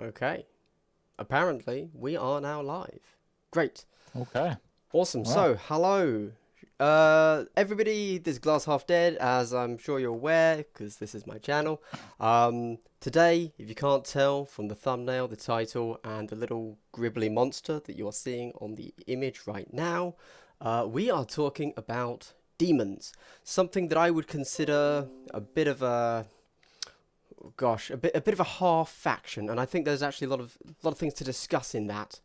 Okay. Apparently, we are now live. Great. Okay. Awesome. Well, So, hello. Everybody, this is Glass Half Dead, as I'm sure you're aware, because this is my channel. Today, if you can't tell from the thumbnail, the title, and the little gribbly monster that you are seeing on the image right now, we are talking about demons. Something that I would consider a bit of a a bit of a half faction, and I think there's actually a lot of things to discuss in that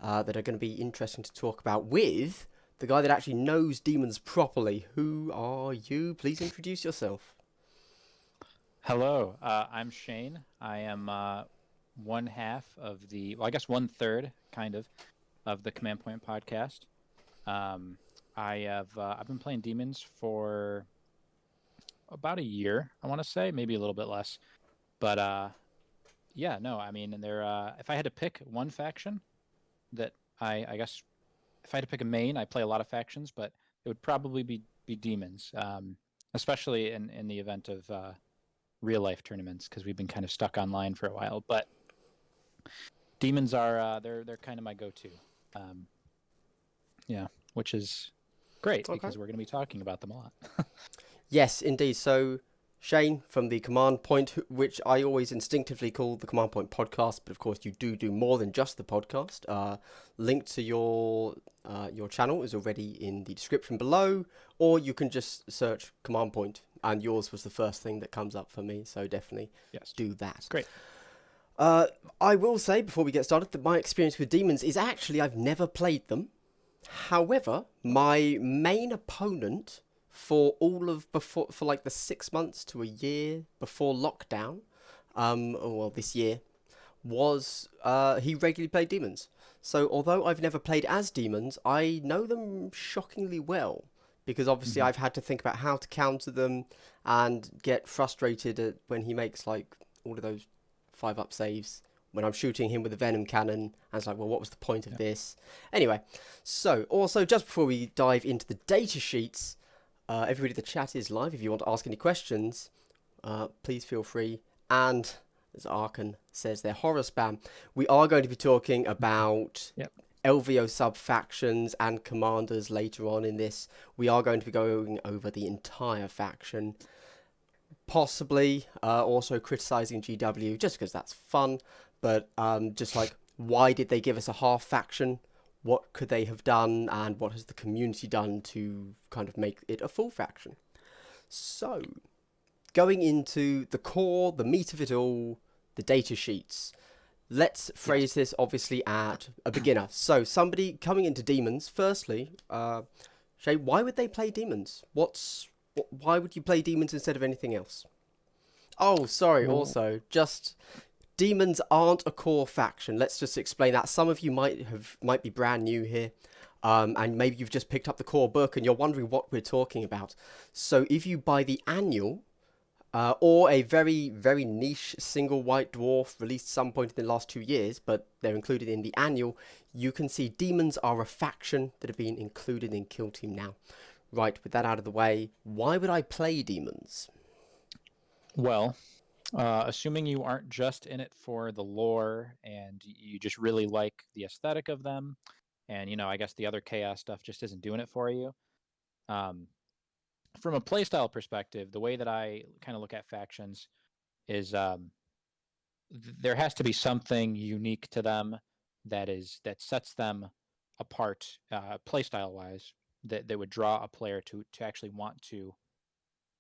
that are going to be interesting to talk about with the guy that actually knows demons properly. Who are you? Please introduce yourself. hello. I'm Shane. I am one half of I guess one third, kind of the Command Point podcast. Um, I've been playing demons for about a year, I want to say, maybe a little bit less. But yeah, no, I mean, if I had to pick one faction that I guess if I had to pick a main, I play a lot of factions, but it would probably be demons, especially in the event of real life tournaments because we've been kind of stuck online for a while. But demons are they're kind of my go-to. Um, yeah, which is great Okay. because we're going to be talking about them a lot. Yes, indeed. So, Shane from the Command Point, which I always instinctively call the Command Point podcast, but of course you do more than just the podcast. Link to your channel is already in the description below, or you can just search Command Point, and yours was the first thing that comes up for me. So definitely Yes, do that. great. Uh, I will say before we get started that my experience with demons is actually I've never played them. However, my main opponent for all of before for like the 6 months to a year before lockdown, well this year was he regularly played demons. So although I've never played as demons, I know them shockingly well because obviously Hmm. I've had to think about how to counter them and get frustrated at when he makes like all of those 5-up saves when I'm shooting him with a venom cannon. And it's like, well, what was the point of Yeah. this? Anyway, so also just before we dive into the data sheets, everybody, the chat is live. If you want to ask any questions, please feel free. And as Arkan says, they're horror spam. We are going to be talking about Yep. LVO sub factions and commanders later on in this. We are going to be going over the entire faction, possibly also criticizing GW just because that's fun, but just like why did they give us a half faction? What could they have done, and what has the community done to kind of make it a full faction? So, going into the core, the meat of it all, the data sheets. Let's Yes. phrase this obviously at a beginner. So, somebody coming into demons, firstly, Shay, why would they play demons? Why would you play demons instead of anything else? Oh, sorry. Well, Also, just demons aren't a core faction. Let's just explain that. Some of you might be brand new here, and maybe you've just picked up the core book and you're wondering what we're talking about. So, if you buy the annual, or a very, very niche single white dwarf released some point in the last 2 years, but they're included in the annual, you can see demons are a faction that have been included in Kill Team now. Right, with that out of the way, why would I play demons? well, assuming you aren't just in it for the lore and you just really like the aesthetic of them, and I guess the other chaos stuff just isn't doing it for you. Um, from a playstyle perspective, the way that I kind of look at factions is there has to be something unique to them that sets them apart playstyle wise that would draw a player to actually want to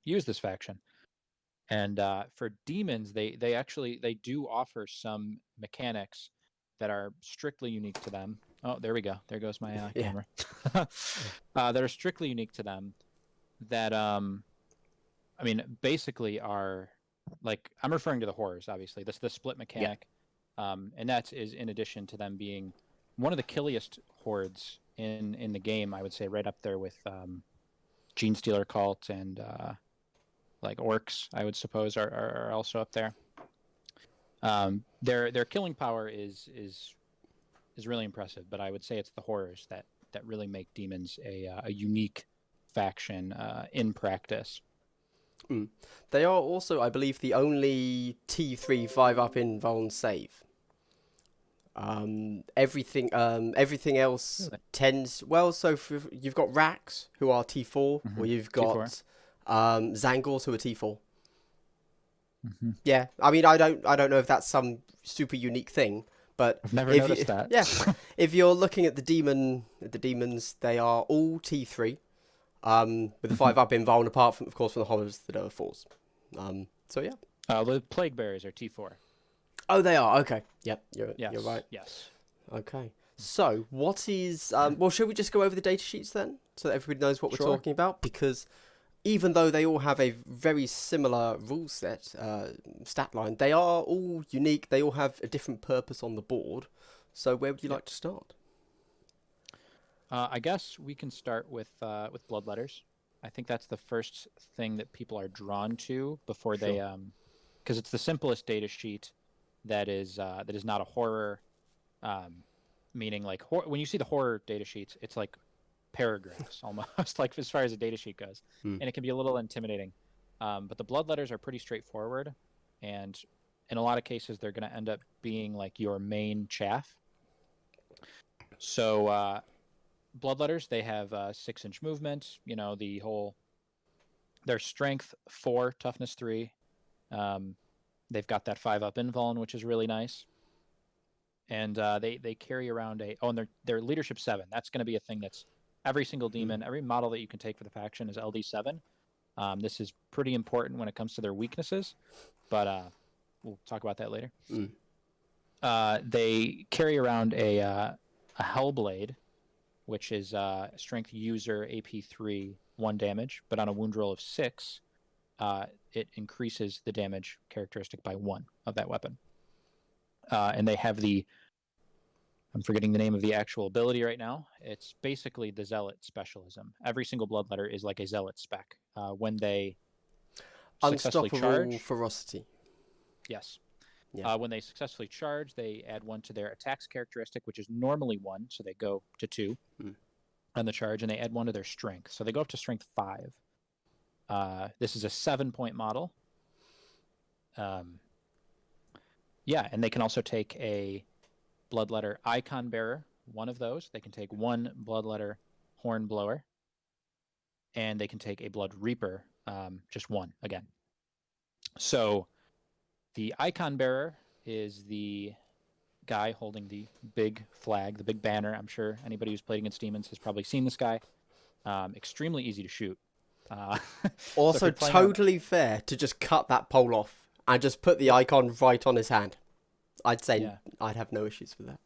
use this faction. And for demons, they do offer some mechanics that are strictly unique to them. Oh, there we go. There goes my Yeah. camera. That are strictly unique to them. That I mean, basically are like I'm referring to the horrors, obviously. This the split Yeah. mechanic, and that is in addition to them being one of the killiest hordes in the game. I would say right up there with Gene Stealer Cult and like orcs. I would suppose are also up there. Their killing power is really impressive, but I would say it's the horrors that really make demons a unique faction in practice. Mm. They are also, I believe, the only T3 5-up in Vuln save. Everything else Really? tends well. So you've got Rax who are T4, or you've T4. got Zangors who are T4. Mm-hmm. Yeah, I mean, I don't know if that's some super unique thing, but I've never if you, noticed that. yeah, if you're looking at the demons, they are all T3, with the 5-up invuln, apart from, of course, from the Hoarders that are 4s. So yeah. The Plague Bearers are T4. Oh, they are. Okay. Yep, Yes. you're right. Yes. Okay. So, what is well, should we just go over the data sheets then, so that everybody knows what we're Sure. talking about? Because even though they all have a very similar rule set, stat line, they are all unique. They all have a different purpose on the board. So, where would you like to start? I guess we can start with Bloodletters. I think that's the first thing that people are drawn to before Sure. they because it's the simplest data sheet that is not a horror, meaning like when you see the horror data sheets, it's like paragraphs almost, like as far as a data sheet goes, and it can be a little intimidating. But the Bloodletters are pretty straightforward, and in a lot of cases they're going to end up being like your main chaff. So Bloodletters, they have 6-inch movement. You know, their strength 4, toughness 3. They've got that 5-up invuln, which is really nice. And they carry around and their leadership 7. That's going to be a thing that's every single demon, every model that you can take for the faction is LD7. This is pretty important when it comes to their weaknesses, but we'll talk about that later. They carry around a Hellblade, which is strength user AP3, 1 damage, but on a wound roll of 6, it increases the damage characteristic by 1 of that weapon. And they have I'm forgetting the name of the actual ability right now. It's basically the Zealot Specialism. Every single Bloodletter is like a Zealot spec. When they successfully Unstoppable charge... ferocity. Yes. Yeah. When they successfully charge, they add 1 to their attacks characteristic, which is normally 1, so they go to 2 on the charge, and they add 1 to their strength. So they go up to strength 5. This is a 7-point model. Yeah, and they can also take a Bloodletter Icon Bearer, 1 of those. They can take 1 Bloodletter Horn Blower, and they can take a Blood Reaper, just 1 again. So the Icon Bearer is the guy holding the big flag, the big banner. I'm sure anybody who's played against demons has probably seen this guy. Extremely easy to shoot. Also, totally fair to just cut that pole off and just put the icon right on his hand. I'd say I'd have no issues with that.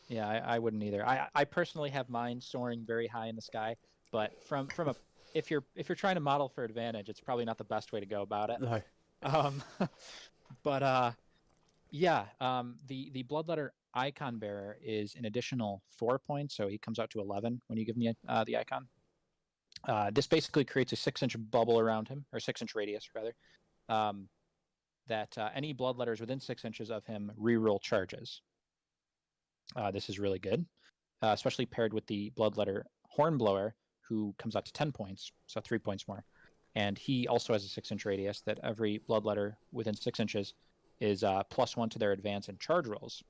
Yeah, I wouldn't either. I personally have mine soaring very high in the sky, but from a if you're trying to model for advantage, it's probably not the best way to go about it. No. But the Bloodletter Icon Bearer is an additional 4 points, so he comes out to 11 when you give him the icon. This basically creates a 6-inch bubble around him, or 6-inch radius rather, that any Bloodletters within 6 inches of him reroll charges. This is really good, especially paired with the Bloodletter Hornblower, who comes out to 10 points, so 3 points more. And he also has a 6-inch radius that every Bloodletter within 6 inches is +1 to their advance and charge rolls.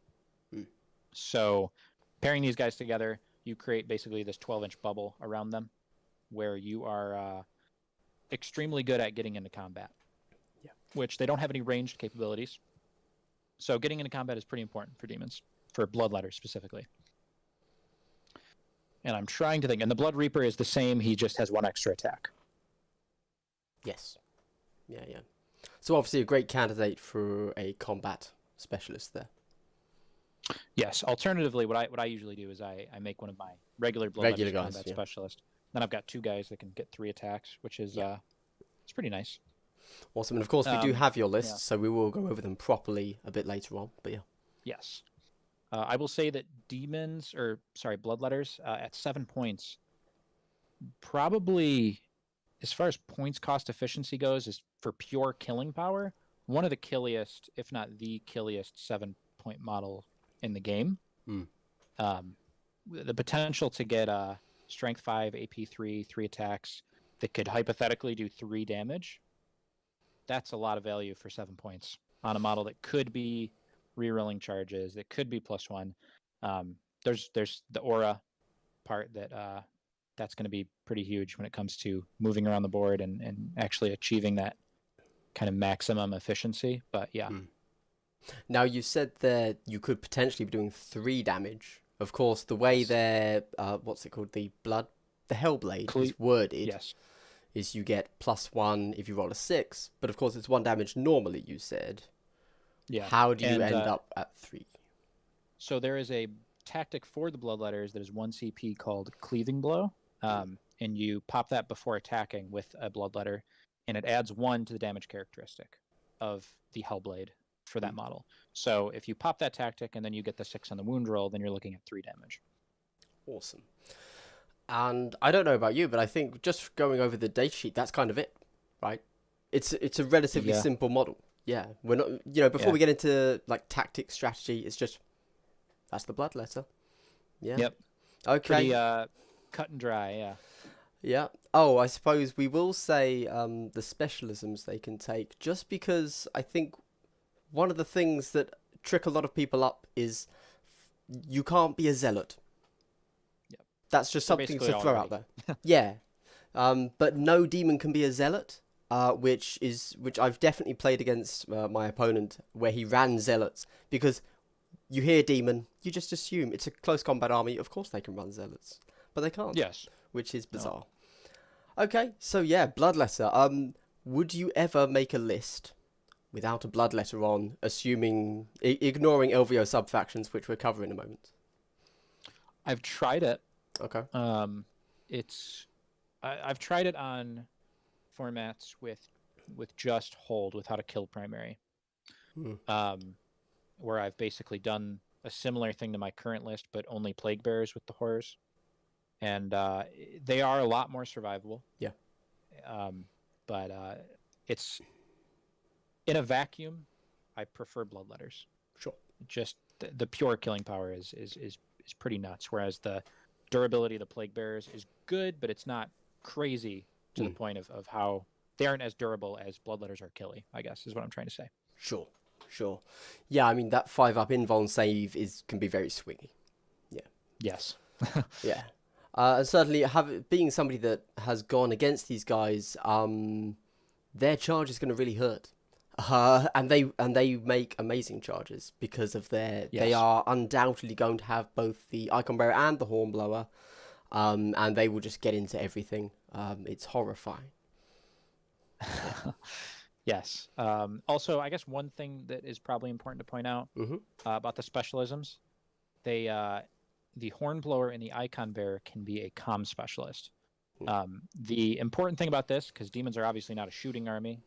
So pairing these guys together, you create basically this 12-inch bubble around them where you are extremely good at getting into combat, which they don't have any ranged capabilities. So getting into combat is pretty important for demons, for Bloodletters specifically. And I'm trying to think, and the Blood Reaper is the same, he just has 1 extra attack. Yes. Yeah. So obviously a great candidate for a combat specialist there. Yes. Alternatively, what I usually do is I make one of my regular Bloodletters combat specialist. Then I've got 2 guys that can get 3 attacks, which is it's pretty nice. Awesome. And of course we do have your list, so we will go over them properly a bit later on. But yeah. Yes. I will say that Bloodletters at 7 points, probably as far as points cost efficiency goes, is for pure killing power, one of the killiest, if not the killiest 7-point model in the game. The potential to get strength 5, AP3, 3 attacks that could hypothetically do 3 damage, that's a lot of value for 7 points on a model that could be rerolling charges. It could be +1. There's the aura part that's going to be pretty huge when it comes to moving around the board and actually achieving that kind of maximum efficiency. But yeah. Now, you said that you could potentially be doing 3 damage. Of course, the way their what's it called, the Hellblade is worded, Yes. is you get +1 if you roll a 6. But of course, it's 1 damage normally. You said. Yeah. How do you end up at 3? So there is a tactic for the Bloodletters that is 1 CP called Cleaving Blow, and you pop that before attacking with a Bloodletter, and it adds 1 to the damage characteristic of the Hellblade for that model. So if you pop that tactic and then you get the 6 on the wound roll, then you're looking at 3 damage. Awesome. And I don't know about you, but I think just going over the datasheet, that's kind of it, right? It's a relatively simple model. Yeah, we're not, before we get into like tactics, strategy, it's just that's the Bloodletter. Yeah. Yep. Okay. Pretty cut and dry. Yeah. Yeah. Oh, I suppose we will say the specialisms they can take, just because I think one of the things that trick a lot of people up is you can't be a zealot. Yep. That's just something to throw out there. Yeah. But no demon can be a zealot. Which I've definitely played against my opponent, where he ran zealots, because you hear demon, you just assume it's a close combat army. Of course they can run zealots, but they can't. Yes, which is bizarre. No. Okay, so yeah, Bloodletter. Would you ever make a list without a Bloodletter on, assuming ignoring LVO subfactions, which we'll cover in a moment? I've tried it. Okay. I've tried it on formats with just hold without a kill primary, where I've basically done a similar thing to my current list, but only plague bearers with the horrors, and they are a lot more survivable. Yeah. But it's in a vacuum, I prefer Bloodletters. Sure. Just the pure killing power is pretty nuts, whereas the durability of the plague bearers is good, but it's not crazy to the point of how they aren't as durable as Bloodletters are killy, I guess, is what I'm trying to say. Sure. Yeah, I mean, that 5-up invuln save can be very swingy. Yeah. Yes. Yeah. And certainly, being somebody that has gone against these guys, their charge is going to really hurt. And they make amazing charges because of their... Yes. They are undoubtedly going to have both the Icon Bearer and the Hornblower, and they will just get into everything. It's horrifying. Yes. Also, I guess one thing that is probably important to point out about the specialisms, the Hornblower and the Icon Bearer can be a comm specialist. The important thing about this, because demons are obviously not a shooting army,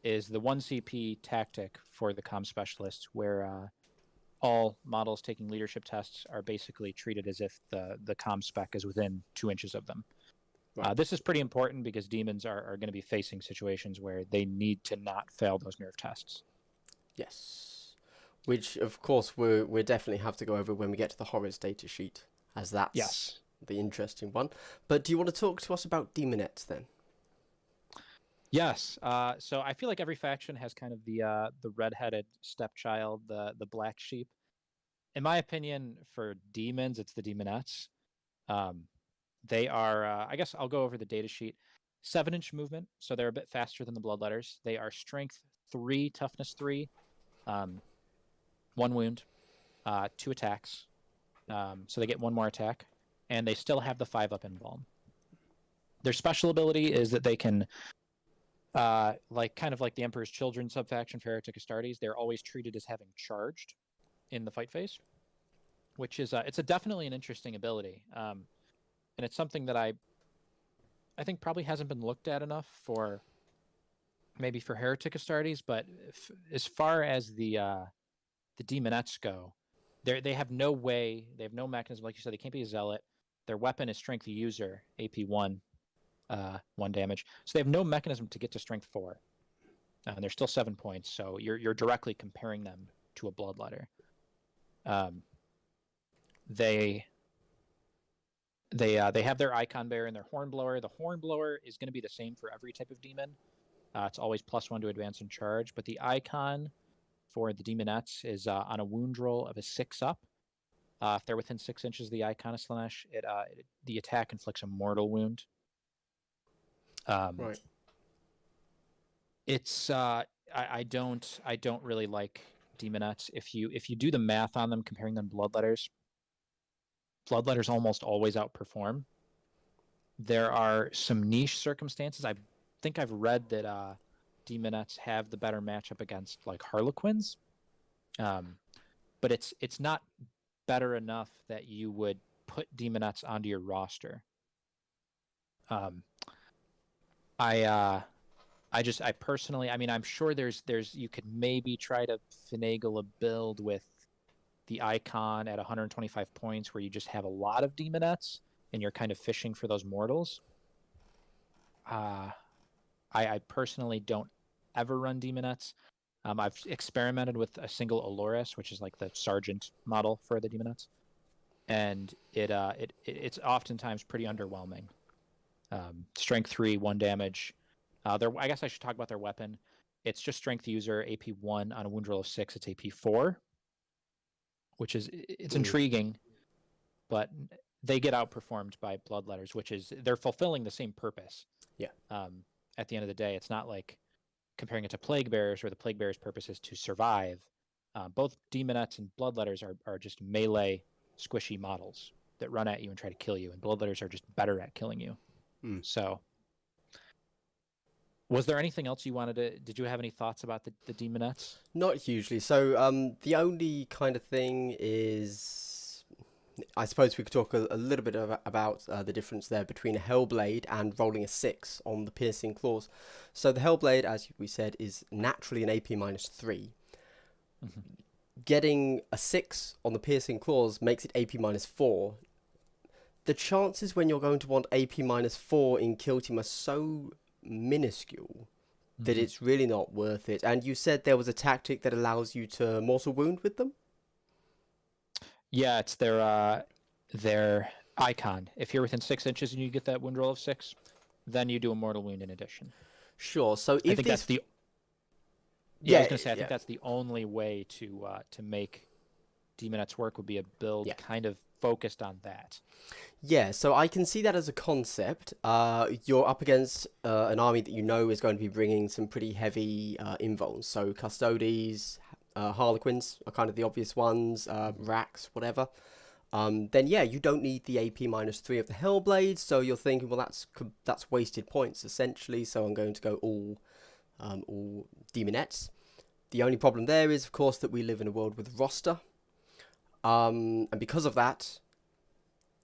is the 1 CP tactic for the comm specialist, where all models taking leadership tests are basically treated as if the comm spec is within 2 inches of them. Right. This is pretty important because demons are going to be facing situations where they need to not fail those nerve tests. Yes. Which, of course, we'll definitely have to go over when we get to the Horrors data sheet, as that's the interesting one. But do you want to talk to us about Demonets then? Yes. So I feel like every faction has kind of the red-headed stepchild, the black sheep. In my opinion, for demons, it's the Demonets. They are, I guess I'll go over the data sheet. 7-inch movement, so they're a bit faster than the Bloodletters. They are strength 3, toughness 3, 1 wound, 2 attacks. So they get 1 more attack, and they still have the 5-up invuln. Their special ability is that they can, kind of like the Emperor's Children subfaction for Heretic Astartes, they're always treated as having charged in the fight phase, which is it's definitely an interesting ability. And it's something that I think probably hasn't been looked at enough for Heretic Astartes, but as far as the Demonets go, they have no way, they have no mechanism. Like you said, they can't be a zealot. Their weapon is strength user, AP 1, 1 damage. So they have no mechanism to get to strength 4. And they're still 7 points, so you're directly comparing them to a Bloodletter. They have their Icon Bearer and their Hornblower. The Hornblower is going to be the same for every type of demon. It's always +1 to advance and charge, but the Icon for the Demonets is on a wound roll of a 6-up. If they're within 6 inches of the icon of Slanesh, the attack inflicts a mortal wound. Right. It's I don't really like Demonets. If you do the math on them, comparing them to Bloodletters almost always outperform. There are some niche circumstances. I think I've read that Demonets have the better matchup against like Harlequins, but it's not better enough that you would put Demonets onto your roster. I personally, I mean, I'm sure there's you could maybe try to finagle a build with the icon at 125 points where you just have a lot of Demonets and you're kind of fishing for those mortals. I personally don't ever run Demonets. I've experimented with a single Aloris, which is like the sergeant model for the Demonets, and it's oftentimes pretty underwhelming. Strength 3, 1 damage. I guess I should talk about their weapon. It's just strength user, AP 1 on a wound roll of 6. It's AP 4, which is intriguing, but they get outperformed by Bloodletters, which is they're fulfilling the same purpose. Yeah. At the end of the day, it's not like comparing it to Plague Bearers, where the Plague Bearers' purpose is to survive. Both Demonets and Bloodletters are just melee, squishy models that run at you and try to kill you, and Bloodletters are just better at killing you. So, was there anything else you wanted to? Did you have any thoughts about the Demonets? Not hugely. So the only kind of thing is, I suppose we could talk a little bit about the difference there between a Hellblade and rolling a 6 on the piercing claws. So the Hellblade, as we said, is naturally an AP -3. Getting a 6 on the piercing claws makes it AP -4. The chances when you're going to want AP -4 in Kill Team are so minuscule that it's really not worth it. And you said there was a tactic that allows you to mortal wound with them? Yeah, it's their icon. If you're within 6 inches and you get that wound roll of 6, then you do a mortal wound in addition. Sure. So if I think that's the I was gonna say I think that's the only way to make Demonets work would be a build kind of focused on that. Yeah, so I can see that as a concept. You're up against an army that you know is going to be bringing some pretty heavy invulns. So Custodes, Harlequins are kind of the obvious ones, Racks, whatever. Then yeah, you don't need the AP -3 of the Hellblade, so you're thinking, well, that's wasted points essentially. So I'm going to go all Demonets. The only problem there is, of course, that we live in a world with roster, and because of that,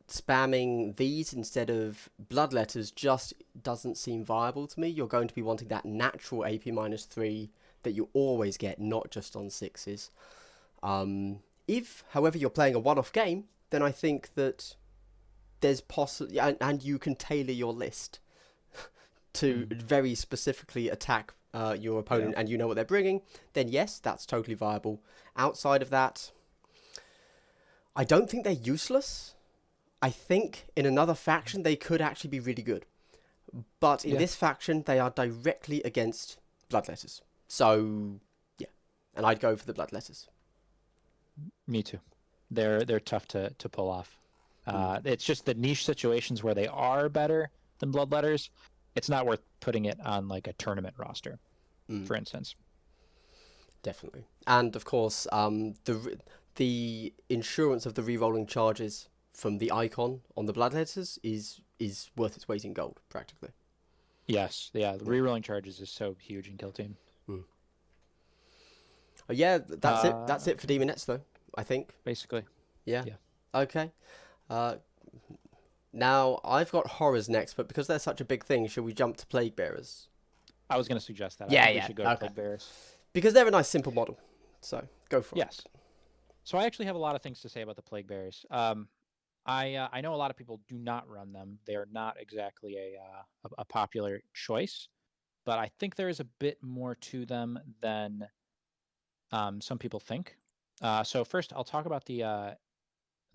spamming these instead of Bloodletters just doesn't seem viable to me. You're going to be wanting that natural AP -3 that you always get, not just on 6s. If, however, you're playing a one-off game, then I think that there's possibly, and you can tailor your list to very specifically attack your opponent, and you know what they're bringing, then yes, that's totally viable. Outside of that, I don't think they're useless. I think in another faction they could actually be really good, but in this faction they are directly against Bloodletters. So yeah, and I'd go for the Bloodletters. Me too. They're tough to pull off. It's just the niche situations where they are better than Bloodletters. It's not worth putting it on like a tournament roster, for instance. Definitely, and of course, the insurance of the re-rolling charges from the icon on the Bloodletters is worth its weight in gold, practically. Yes, the re-rolling charges is so huge in Kill Team. Oh, yeah, that's it. That's it for Demonets, though, I think. Basically. Yeah. Okay. Now, I've got Horrors next, but because they're such a big thing, should we jump to Plague Bearers? I was going to suggest that. Yeah, I think we should go to Plague Bearers. Because they're a nice, simple model. So, go for it. Yes. So I actually have a lot of things to say about the Plague Bearers. I know a lot of people do not run them. They are not exactly a popular choice, but I think there is a bit more to them than some people think. So first, I'll talk about the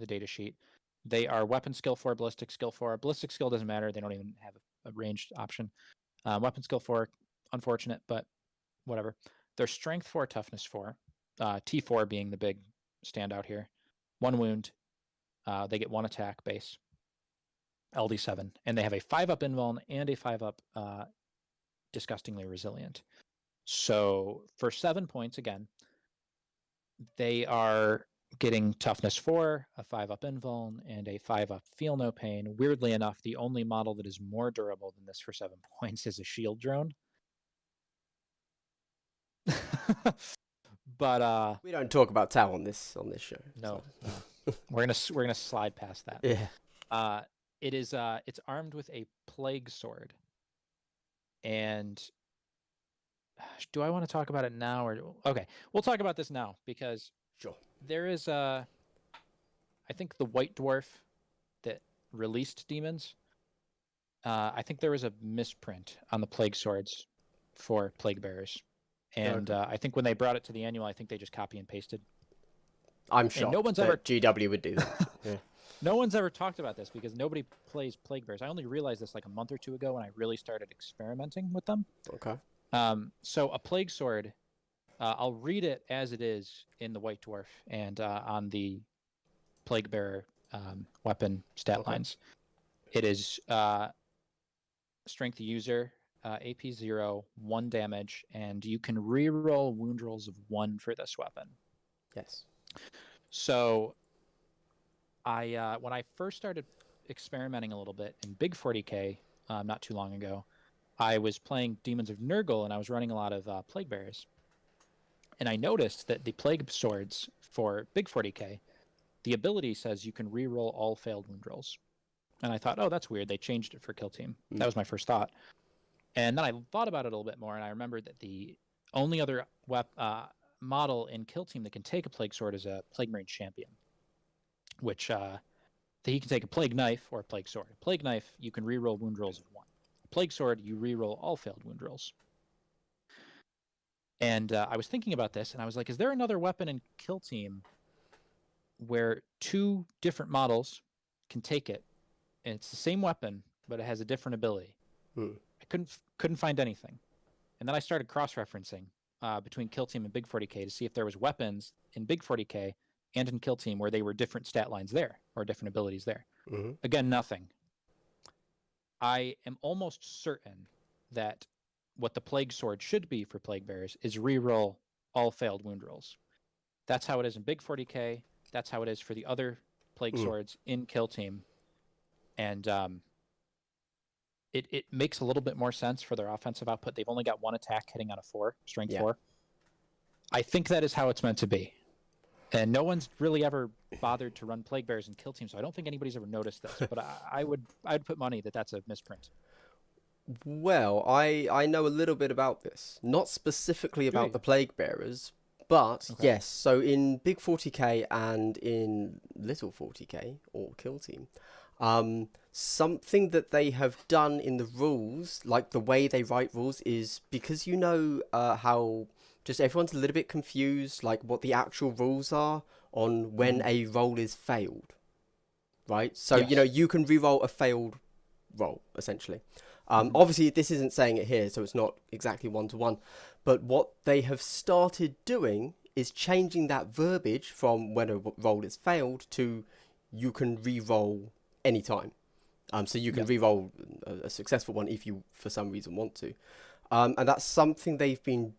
data sheet. They are weapon skill 4, ballistic skill 4. Ballistic skill doesn't matter. They don't even have a ranged option. Weapon skill 4, unfortunate, but whatever. They're strength 4, toughness 4. T4 being the big standout here. 1 wound. They get 1 attack base. LD7. And they have a 5-up invuln and a 5-up disgustingly resilient. So for 7 points, again, they are getting toughness 4, a 5-up invuln, and a 5-up feel no pain. Weirdly enough, the only model that is more durable than this for 7 points is a shield drone. But We don't talk about Tau on this show. no, so. no. we're gonna slide past that. Yeah. It's armed with a plague sword. And do I want to talk about it now or okay, we'll talk about this now because Sure. there is I think the white dwarf that released demons. I think there was a misprint on the plague swords for plague bearers. And I think when they brought it to the annual, I think they just copy and pasted. I'm shocked no one's that ever GW would do that. Yeah. No one's ever talked about this because nobody plays plague bearers. I only realized this like a month or two ago when I really started experimenting with them. Okay. So a plague sword, I'll read it as it is in the white dwarf and on the plague bearer weapon stat lines. It is strength user, AP 0, 1 damage, and you can reroll wound rolls of 1 for this weapon. Yes. So I when I first started experimenting a little bit in Big 40K not too long ago, I was playing Demons of Nurgle and I was running a lot of Plague Bearers. And I noticed that the Plague Swords for Big 40K, the ability says you can reroll all failed wound rolls. And I thought, oh, that's weird. They changed it for Kill Team. That was my first thought. And then I thought about it a little bit more, and I remembered that the only other model in Kill Team that can take a Plague Sword is a Plague Marine Champion, which he can take a Plague Knife or a Plague Sword. A Plague Knife, you can reroll wound rolls of 1. A Plague Sword, you reroll all failed wound rolls. And I was thinking about this, and I was like, is there another weapon in Kill Team where 2 different models can take it, and it's the same weapon, but it has a different ability? I couldn't find anything. And then I started cross-referencing between Kill Team and Big 40K to see if there was weapons in Big 40K and in Kill Team where they were different stat lines there or different abilities there. Again, nothing. I am almost certain that what the Plague Sword should be for Plague Bearers is reroll all failed wound rolls. That's how it is in Big 40K. That's how it is for the other Plague Swords in Kill Team. And it makes a little bit more sense for their offensive output. They've only got 1 attack hitting on a 4, strength 4. I think that is how it's meant to be. And no one's really ever bothered to run Plague Bearers and Kill Team, so I don't think anybody's ever noticed this. But I'd put money that that's a misprint. Well, I know a little bit about this. Not specifically about the Plague Bearers, but yes. So in Big 40K and in Little 40K, or Kill Team, something that they have done in the rules, like the way they write rules, is because you know how just everyone's a little bit confused, like what the actual rules are on when a roll is failed, right? So, you know, you can re-roll a failed roll, essentially. Obviously, this isn't saying it here, so it's not exactly one-to-one. But what they have started doing is changing that verbiage from when a roll is failed to you can re-roll anytime. So you can re-roll a successful one if you, for some reason, want to. And that's something they've been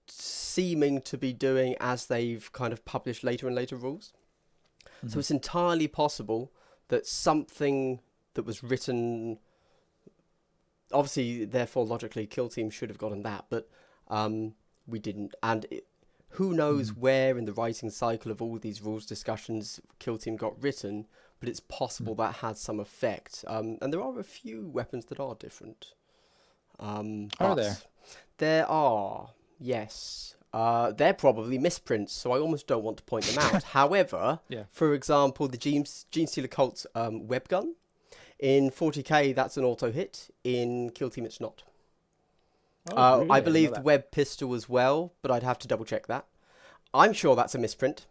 seeming to be doing as they've kind of published later and later rules. So it's entirely possible that something that was written, obviously, therefore, logically, Kill Team should have gotten that, but we didn't. And who knows where in the writing cycle of all these rules discussions Kill Team got written, but it's possible that had some effect. And there are a few weapons that are different. Are there? There are, yes. They're probably misprints, so I almost don't want to point them out. However, for example, the Gene Stealer Cult's web gun, in 40k, that's an auto hit. In Kill Team, it's not. Really? I believe the web pistol as well, but I'd have to double check that. I'm sure that's a misprint.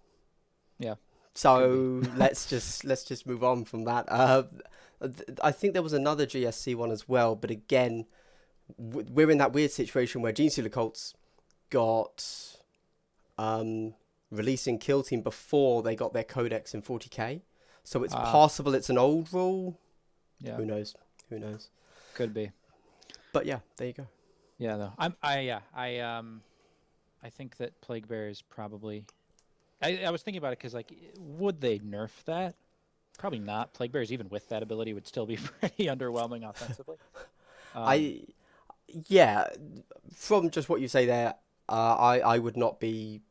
Yeah. So let's just move on from that. I think there was another GSC one as well, but again, we're in that weird situation where Gene Stealer Cults got releasing Kill Team before they got their codex in 40k. So it's Ah. possible it's an old rule. Yeah, Who knows? Who knows? could be. But yeah, there you go. Yeah, though. I think that Plague Bear is probably. I was thinking about it because, like, would they nerf that? Probably not. Plague Bears, even with that ability, would still be pretty underwhelming offensively. Yeah, from just what you say there, I would not be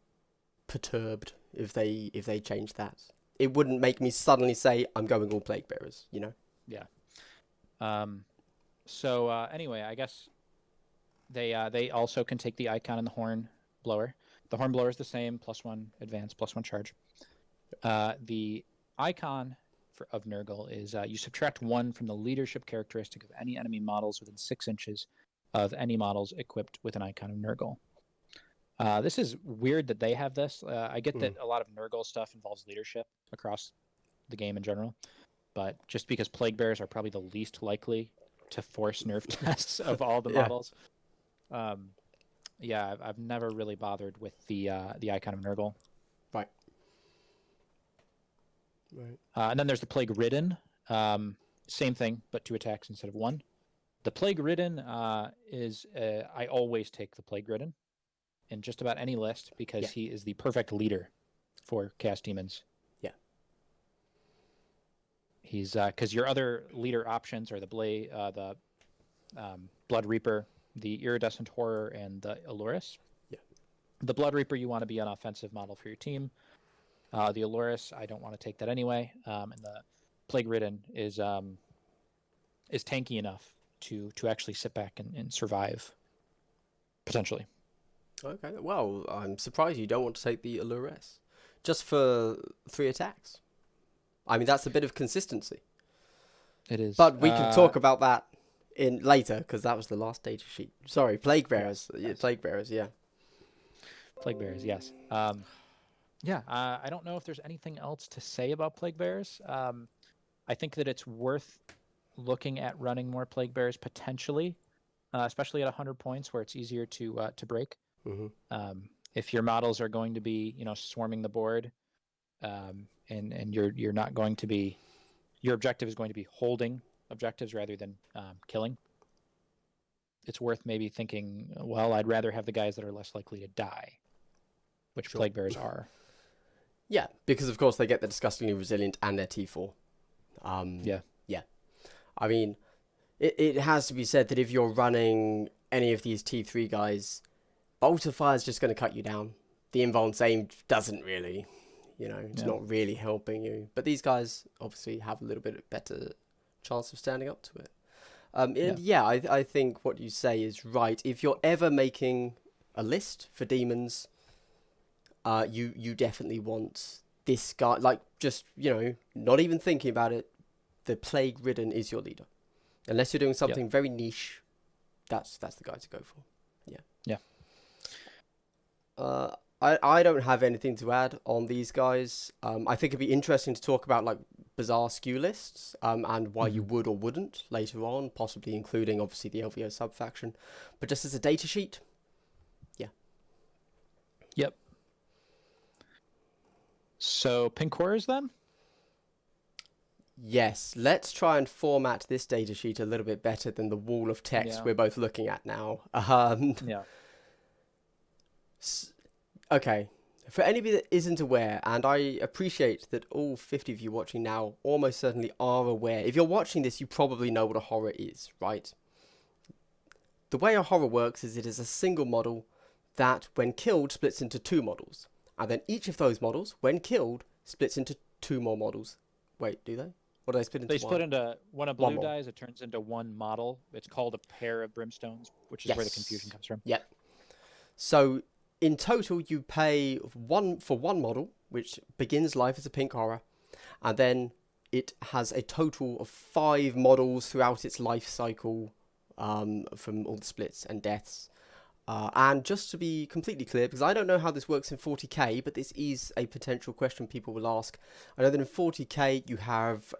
perturbed if they changed that. It wouldn't make me suddenly say I'm going all Plague Bearers, you know? Yeah. So anyway, I guess they also can take the icon and the horn blower. The horn blower is the same, +1 advance, +1 charge. The icon of Nurgle is you subtract 1 from the leadership characteristic of any enemy models within 6 inches of any models equipped with an icon of Nurgle. This is weird that they have this. I get that a lot of Nurgle stuff involves leadership across the game in general, but just because Plague Bears are probably the least likely to force nerf tests of all the models, I've never really bothered with the icon of Nurgle. Right. And then there's the Plague Ridden. Same thing, but 2 attacks instead of 1. The Plague Ridden is I always take the Plague Ridden in just about any list because he is the perfect leader for Chaos Demons. Yeah. He's because your other leader options are the Blood Reaper, the Iridescent Horror, and the Alluris. Yeah. The Blood Reaper, you want to be an offensive model for your team. The Alluris, I don't want to take that anyway. And the Plague Ridden is tanky enough to actually sit back and survive, potentially. Okay, well, I'm surprised you don't want to take the Alluris. Just for 3 attacks. I mean, that's a bit of consistency. It is. But we can talk about that in later, because that was the last data sheet. Sorry, Plague Bearers. Yes. Plague Bearers, yeah. Plague Bearers, yes. I don't know if there's anything else to say about Plague Bearers. I think that it's worth looking at running more Plague Bearers potentially, especially at 100 points where it's easier to break. Mm-hmm. If your models are going to be, swarming the board, and you're not going to be, your objective is going to be holding objectives rather than killing. It's worth maybe thinking, well, I'd rather have the guys that are less likely to die, which Plague Bearers are. Yeah, because of course they get the disgustingly resilient and their T4. Yeah. I mean, it has to be said that if you're running any of these T3 guys, Bolt of Fire is just going to cut you down. The Invuln Aim doesn't really, it's not really helping you. But these guys obviously have a little bit better chance of standing up to it. I think what you say is right. If you're ever making a list for demons, you definitely want this guy, like, just, not even thinking about it, the Plague Ridden is your leader. Unless you're doing something very niche, that's the guy to go for. Yeah. I don't have anything to add on these guys. I think it'd be interesting to talk about, like, bizarre skew lists, and why you would or wouldn't later on, possibly including, obviously, the LVO subfaction. But just as a data sheet, Yep. So, Pink Horrors then? Yes, let's try and format this data sheet a little bit better than the wall of text we're both looking at now. Okay, for anybody that isn't aware, and I appreciate that all 50 of you watching now almost certainly are aware. If you're watching this, you probably know what a horror is, right? The way a horror works is it is a single model that, when killed, splits into 2 models. And then each of those models, when killed, splits into 2 more models. Wait, do they? Or do they split into They split into, when a blue dies, it turns into 1 model. It's called a pair of brimstones, which is where the confusion comes from. Yep. So, in total, you pay 1 for 1 model, which begins life as a pink horror, and then it has a total of 5 models throughout its life cycle, from all the splits and deaths. And just to be completely clear, because I don't know how this works in 40k, but this is a potential question people will ask. I know that in 40k you have,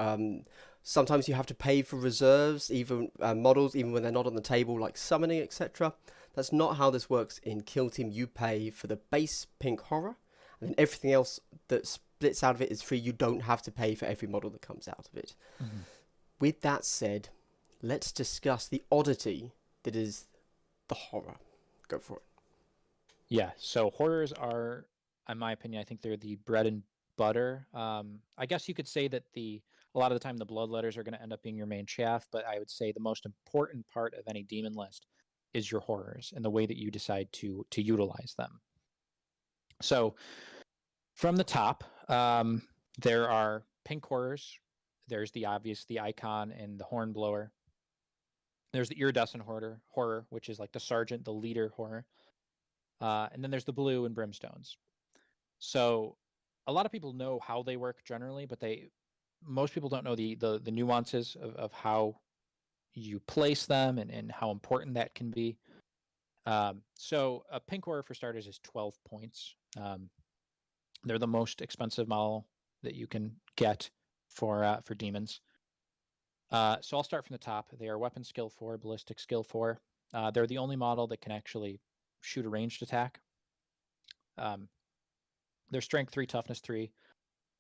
sometimes you have to pay for reserves, even models, even when they're not on the table, like summoning, etc. That's not how this works in Kill Team. You pay for the base pink horror, and everything else that splits out of it is free. You don't have to pay for every model that comes out of it. Mhm. With that said, let's discuss the oddity that is the horror. Go for it. Yeah, so Hoarders are, in my opinion, I think they're the bread and butter. I guess you could say that a lot of the time the bloodletters are going to end up being your main chaff, but I would say the most important part of any demon list is your Horrors and the way that you decide to utilize them. So from the top, there are pink Horrors. There's the icon and the hornblower. There's the iridescent horror, which is like the sergeant, the leader horror. And then there's the blue and brimstones. So a lot of people know how they work generally, but most people don't know the nuances of how you place them and how important that can be. So a pink horror for starters is 12 points. They're the most expensive model that you can get for demons. So I'll start from the top. They are weapon skill 4, ballistic skill 4. They're the only model that can actually shoot a ranged attack. They're strength 3, toughness 3,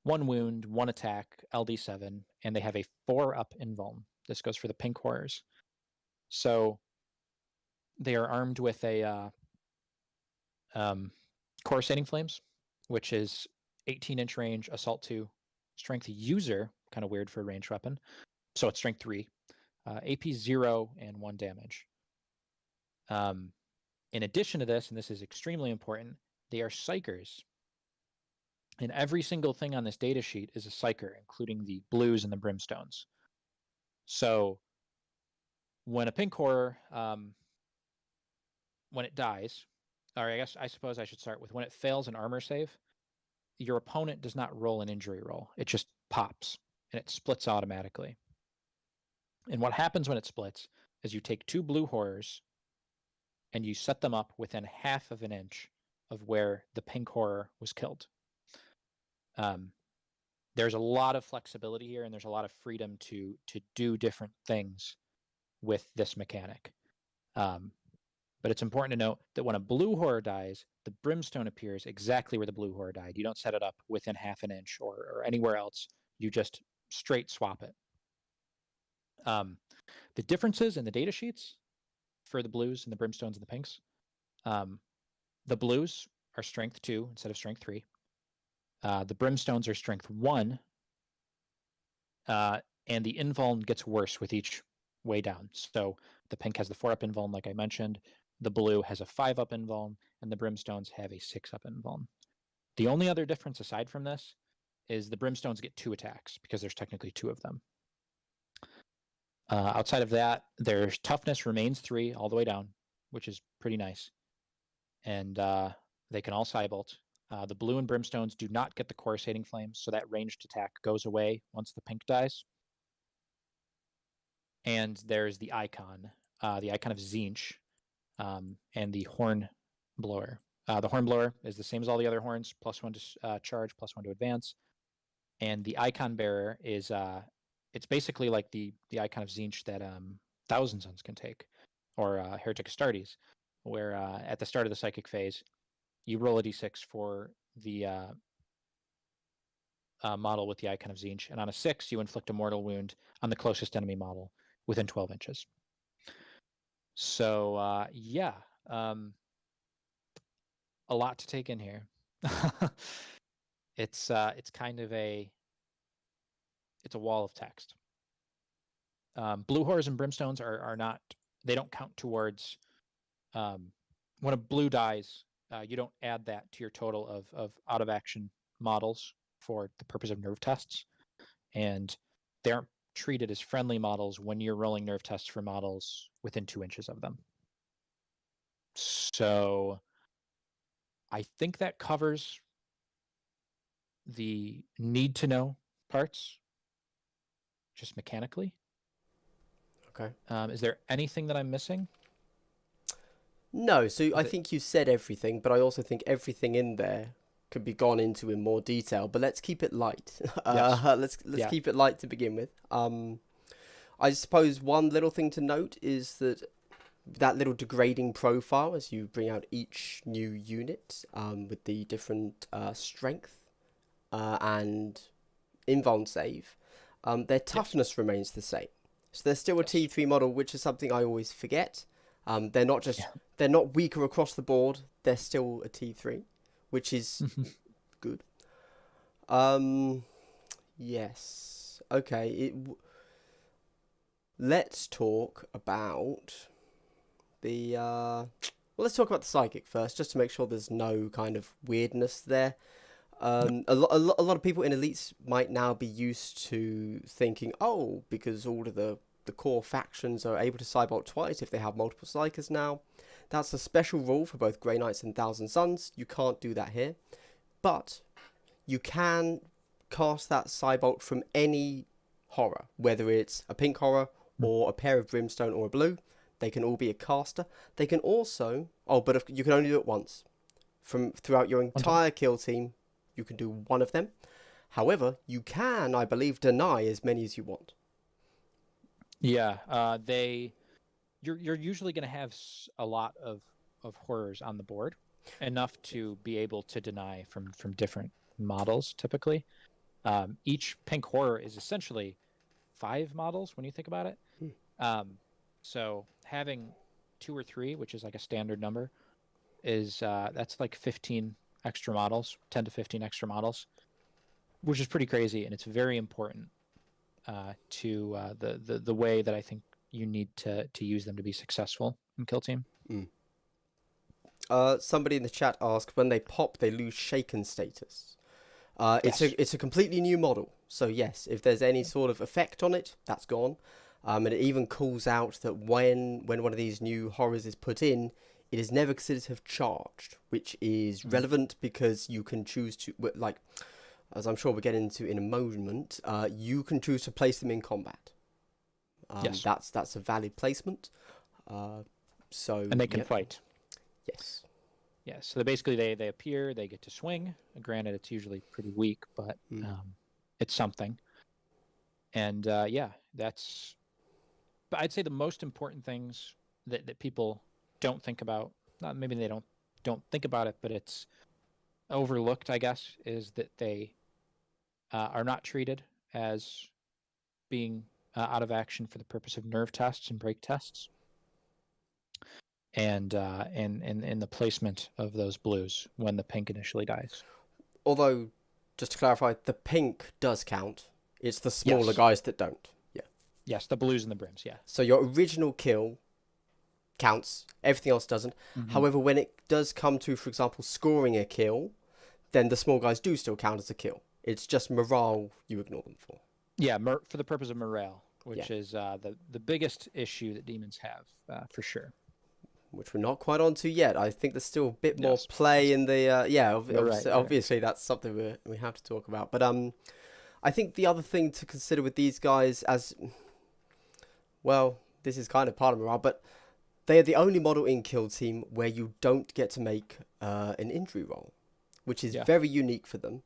1 wound, 1 attack, LD7, and they have a 4-up invuln. This goes for the pink horrors. So they are armed with a coruscating flames, which is 18-inch range, assault 2, strength user, kind of weird for a ranged weapon. So it's strength 3, AP 0, and 1 damage. In addition to this, and this is extremely important, they are psychers. And every single thing on this data sheet is a psyker, including the blues and the brimstones. So when a pink horror, when it dies, or I suppose I should start with when it fails an armor save, your opponent does not roll an injury roll. It just pops, and it splits automatically. And what happens when it splits is you take 2 blue horrors, and you set them up within half of an inch of where the pink horror was killed. There's a lot of flexibility here, and there's a lot of freedom to do different things with this mechanic. But it's important to note that when a blue horror dies, the brimstone appears exactly where the blue horror died. You don't set it up within half an inch or anywhere else. You just straight swap it. The differences in the data sheets for the blues and the brimstones and the pinks. The blues are strength 2 instead of strength 3. The brimstones are strength 1. And the invuln gets worse with each way down. So the pink has the 4-up invuln, like I mentioned. The blue has a 5-up invuln, and the brimstones have a 6-up invuln. The only other difference aside from this is the brimstones get 2 attacks because there's technically 2 of them. Outside of that, their toughness remains 3 all the way down, which is pretty nice. And they can all cybolt. The blue and brimstones do not get the coruscating flames, so that ranged attack goes away once the pink dies. And there's the icon of Tzeentch, and the horn blower. The horn blower is the same as all the other horns, +1 to charge, +1 to advance. And the icon bearer is it's basically like the icon of Tzeentch that Thousand Sons can take, or Heretic Astartes, where at the start of the psychic phase, you roll a d6 for the model with the icon of Tzeentch, and on a 6, you inflict a mortal wound on the closest enemy model within 12 inches. So yeah, a lot to take in here. It's kind of a wall of text. Blue horrors and brimstones are not, they don't count towards when a blue dies. You don't add that to your total of out of action models for the purpose of nerve tests, and they aren't treated as friendly models when you're rolling nerve tests for models within 2 inches of them. So I think that covers the need to know parts just mechanically. Okay. Is there anything that I'm missing? No, so I think you said everything, but I also think everything in there could be gone into in more detail. But let's keep it light. Let's keep it light to begin with. I suppose one little thing to note is that that little degrading profile as you bring out each new unit with the different strength and invuln save, their toughness remains the same. So they're still a T3 model, which is something I always forget. They're not just they're not weaker across the board. They're still a T3, which is good. Yes. Okay. Let's talk about the well, let's talk about the psychic first, just to make sure there's no kind of weirdness there. A lot of people in elites might now be used to thinking, oh, because all of the core factions are able to Cybolt twice if they have multiple psychers now. That's a special rule for both Grey Knights and Thousand Suns. You can't do that here, but you can cast that Cybolt from any horror, whether it's a pink horror or a pair of brimstone or a blue. They can all be a caster. They can also, but you can only do it once. Throughout your entire kill team, you can do one of them. However, you can, I believe, deny as many as you want. Yeah, you're usually going to have a lot of horrors on the board, enough to be able to deny from different models typically. Each pink horror is essentially 5 models when you think about it. So having 2 or 3, which is like a standard number, is that's like 15 extra models, 10 to 15 extra models, which is pretty crazy, and it's very important to the way that I think you need to use them to be successful in Kill Team. Somebody in the chat asked, when they pop, they lose shaken status. It's a completely new model, so yes, if there's any sort of effect on it, that's gone. And it even calls out that when one of these new horrors is put in, it is never considered to have charged, which is relevant because you can choose to, like, as I'm sure we'll get into in a moment, you can choose to place them in combat. That's a valid placement. And they can fight. Yes. Yeah, so basically they appear, they get to swing. Granted, it's usually pretty weak, but it's something. And that's... But I'd say the most important things that people don't think about, not maybe they don't think about it, but it's overlooked, I guess, is that they are not treated as being out of action for the purpose of nerve tests and break tests. And the placement of those blues when the pink initially dies. Although, just to clarify, the pink does count. It's the smaller guys that don't. Yeah. Yes, the blues and the brims, yeah. So your original kill counts. Everything else doesn't. However, when it does come to, for example, scoring a kill, then the small guys do still count as a kill. It's just morale you ignore them for. Yeah, for the purpose of morale, which is the biggest issue that demons have, for sure. Which we're not quite onto yet. I think there's still a bit more play in the... obviously that's something we have to talk about. But I think the other thing to consider with these guys as... Well, this is kind of part of morale, but they are the only model in Kill Team where you don't get to make an injury roll, which is very unique for them.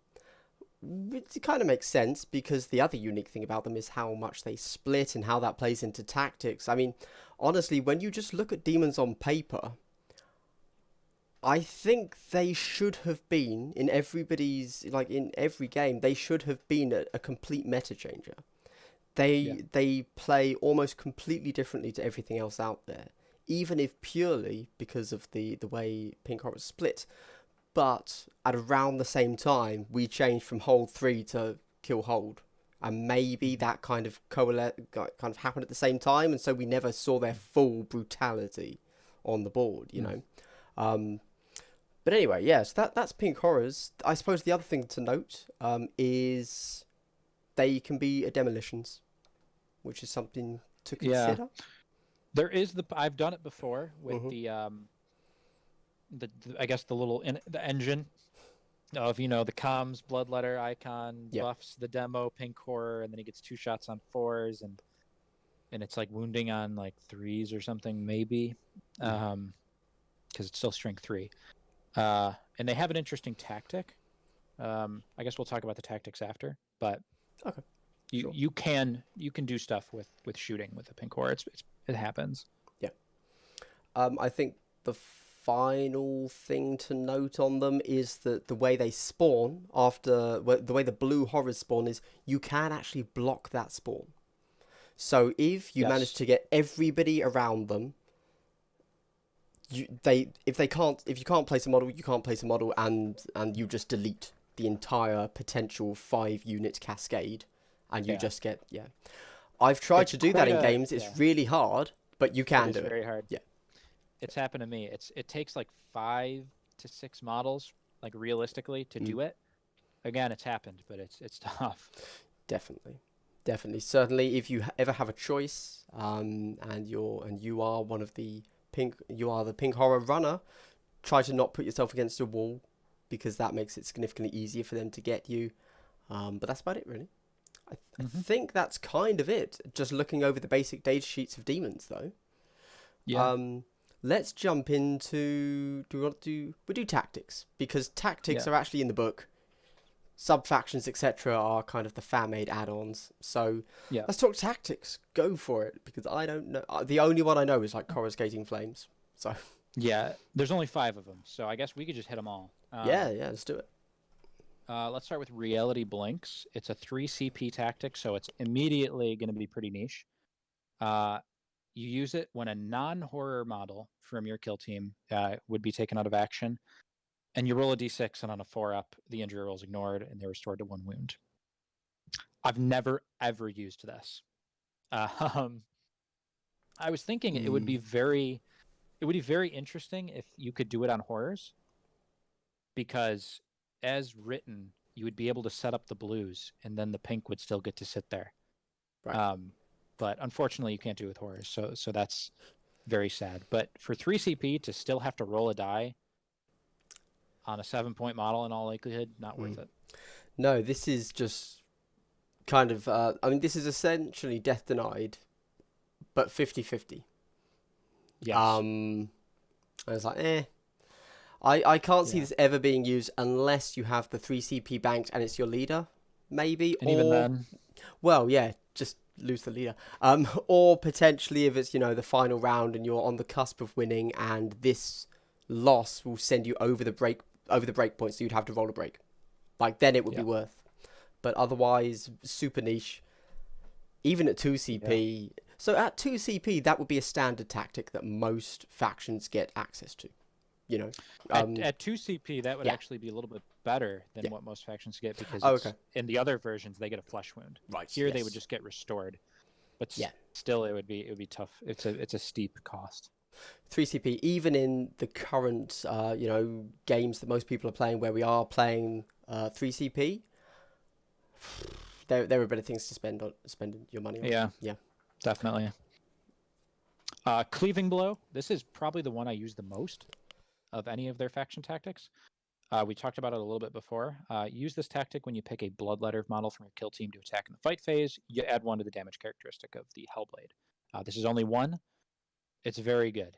It kind of makes sense because the other unique thing about them is how much they split and how that plays into tactics. I mean, honestly, when you just look at demons on paper, I think they should have been in everybody's, like in every game, they should have been a complete meta changer. They play almost completely differently to everything else out there, even if purely because of the way Pink Horror is split. But at around the same time, we changed from hold 3 to kill hold, and maybe that kind of happened at the same time, and so we never saw their full brutality on the board, you know. But anyway, yes, that's Pink Horrors. I suppose the other thing to note is they can be demolitions, which is something to consider. Yeah. There is I've done it before with the I guess the little the engine of, you know, the comms bloodletter icon buffs the demo pink horror, and then he gets 2 shots on 4s, and it's like wounding on like 3s or something maybe, because it's still strength 3. And they have an interesting tactic. I guess we'll talk about the tactics after, but you can do stuff with shooting with the pink horror. It happens. I think the final thing to note on them is that the way they spawn the way the blue horrors spawn is you can actually block that spawn. So if you manage Yes. to get everybody around them, if you can't place a model, you can't place a model, and you just delete the entire potential 5-unit cascade, and you Yeah. just get I've tried It's to do that quite in a games. yeah. It's really hard, but you It can is do it. very hard. Yeah. It's happened to me. It takes like 5 to 6 models, like realistically, to do it. Again, it's happened, but it's tough. Definitely, definitely, certainly. If you ever have a choice, and you are one of the the pink horror runner, try to not put yourself against a wall, because that makes it significantly easier for them to get you. But that's about it, really. I think that's kind of it. Just looking over the basic data sheets of demons, though. Yeah. Let's jump into. We do tactics, because tactics Yeah. are actually in the book. Sub-factions, etc. are kind of the fan-made add-ons. So Yeah. let's talk tactics. Go for it, because I don't know. The only one I know is like Coruscating Flames. So Yeah. There's only 5 of them, so I guess we could just hit them all. yeah, let's do it. Let's start with Reality Blinks. It's a 3 CP tactic, so it's immediately going to be pretty niche. You use it when a non-horror model from your kill team would be taken out of action, and you roll a d6, and on a 4-up, the injury roll is ignored, and they're restored to 1 wound. I've never, ever used this. I was thinking it would be very interesting if you could do it on horrors, because as written, you would be able to set up the blues, and then the pink would still get to sit there. Right. But unfortunately, you can't do it with horrors, so that's very sad. But for 3 CP to still have to roll a die on a 7-point model, in all likelihood, not worth it. No, this is just kind of. I mean, this is essentially Death Denied, but 50-50. Yes. I was like, I can't see this ever being used unless you have the 3 CP banked and it's your leader, maybe. And even then, well, yeah, just lose the leader. Or potentially if it's the final round and you're on the cusp of winning, and this loss will send you over the break point, so you'd have to roll a break. Like, then it would be worth. But otherwise, super niche. Even at 2 CP. Yeah. So at 2 CP, that would be a standard tactic that most factions get access to. At 2 CP, that would actually be a little bit better than what most factions get, because in the other versions they get a flesh wound. Right. Here they would just get restored, but still it would be tough. It's a steep cost. 3 CP, even in the current games that most people are playing, where we are playing 3 CP, there are better things to spend your money on. Yeah, definitely. Cleaving Blow. This is probably the one I use the most of any of their faction tactics. We talked about it a little bit before. Use this tactic when you pick a Bloodletter model from your kill team to attack in the fight phase. You add 1 to the damage characteristic of the Hellblade. This is only 1. It's very good.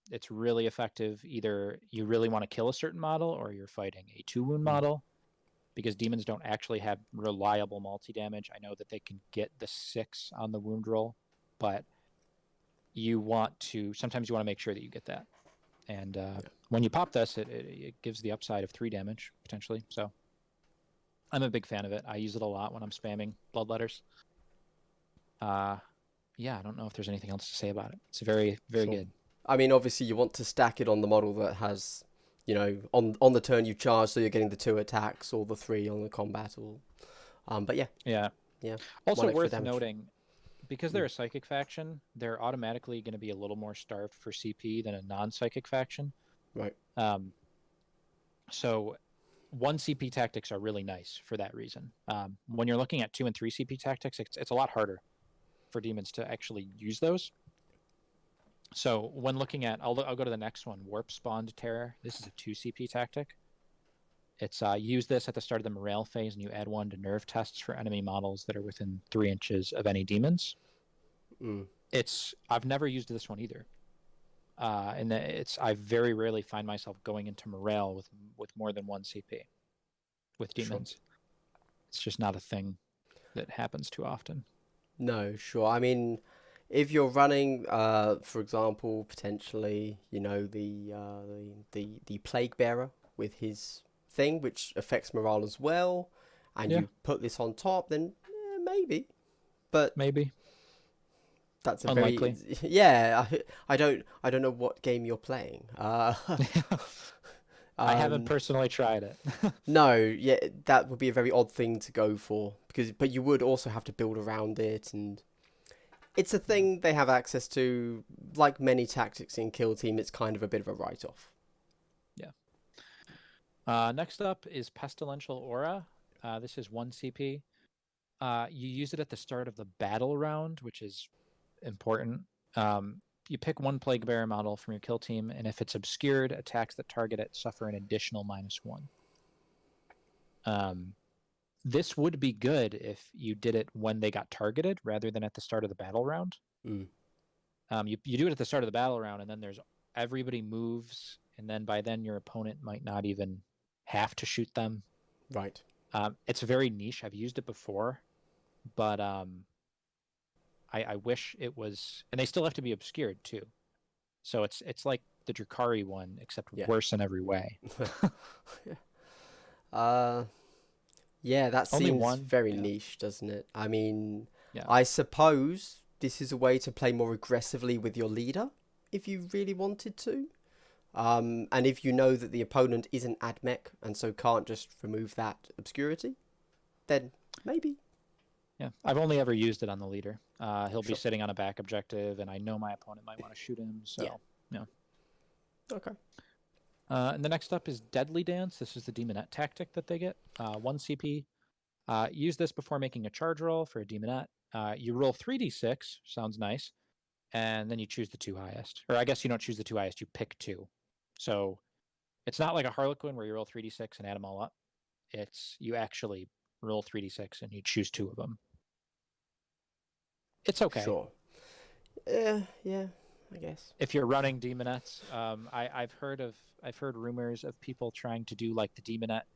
It's really effective. Either you really want to kill a certain model, or you're fighting a 2-wound model, because demons don't actually have reliable multi-damage. I know that they can get the 6 on the wound roll, but sometimes you want to make sure that you get that. And when you pop this, it gives the upside of 3 damage, potentially. So I'm a big fan of it. I use it a lot when I'm spamming Bloodletters. Yeah, I don't know if there's anything else to say about it. It's very, very good. I mean, obviously, you want to stack it on the model that has, on the turn you charge, so you're getting the 2 attacks or the 3 on the combat. But yeah. Also worth noting, because they're a psychic faction, they're automatically going to be a little more starved for CP than a non-psychic faction. Right. So 1 CP tactics are really nice for that reason. When you're looking at 2 and 3 CP tactics, it's a lot harder for demons to actually use those. So when looking at, I'll go to the next one, Warp Spawned Terror. This is a 2 CP tactic. It's use this at the start of the morale phase, and you add 1 to nerve tests for enemy models that are within 3 inches of any demons. I've never used this one either. And I very rarely find myself going into morale with more than 1 CP with demons. Sure. It's just not a thing that happens too often. No, sure. I mean, if you're running, for example, potentially, the Plague Bearer with his thing, which affects morale as well, and Yeah, you put this on top, then maybe. But maybe. that's a very Unlikely. yeah. I don't know what game you're playing. I haven't Um, personally tried it. no, yeah, that would be a very odd thing to go for but you would also have to build around it, and it's a Yeah. thing they have access to. Like many tactics in Kill Team, it's kind of a bit of a write-off. Yeah. Next up is Pestilential Aura. This is 1 CP. You use it at the start of the battle round, which is important. You pick one Plague Bearer model from your kill team, and if it's obscured, attacks that target it suffer an additional -1. This would be good if you did it when they got targeted rather than at the start of the battle round. Mm. You do it at the start of the battle round, and then everybody moves, and then by then your opponent might not even have to shoot them. Right. It's very niche. I've used it before, but I wish it was, and they still have to be obscured too. So it's like the Drukhari one, except Yeah. worse in every way. Yeah, that Only seems one. very Yeah. niche, doesn't it? I mean, Yeah. I suppose this is a way to play more aggressively with your leader if you really wanted to. And if you know that the opponent isn't AdMech and so can't just remove that obscurity, then maybe. Yeah. I've only ever used it on the leader. He'll Sure. be sitting on a back objective, and I know my opponent might want to shoot him. So, yeah. Okay. And the next up is Deadly Dance. This is the Demonet tactic that they get. 1 CP. Use this before making a charge roll for a Demonet. You roll 3d6, sounds nice, and then you choose the 2 highest. Or I guess you don't choose the 2 highest, you pick 2. So it's not like a Harlequin where you roll 3d6 and add them all up. It's you actually roll 3d6 and you choose 2 of them. It's okay. Sure. Yeah, I guess. If you're running Demonets, I've heard rumors of people trying to do like the Demonet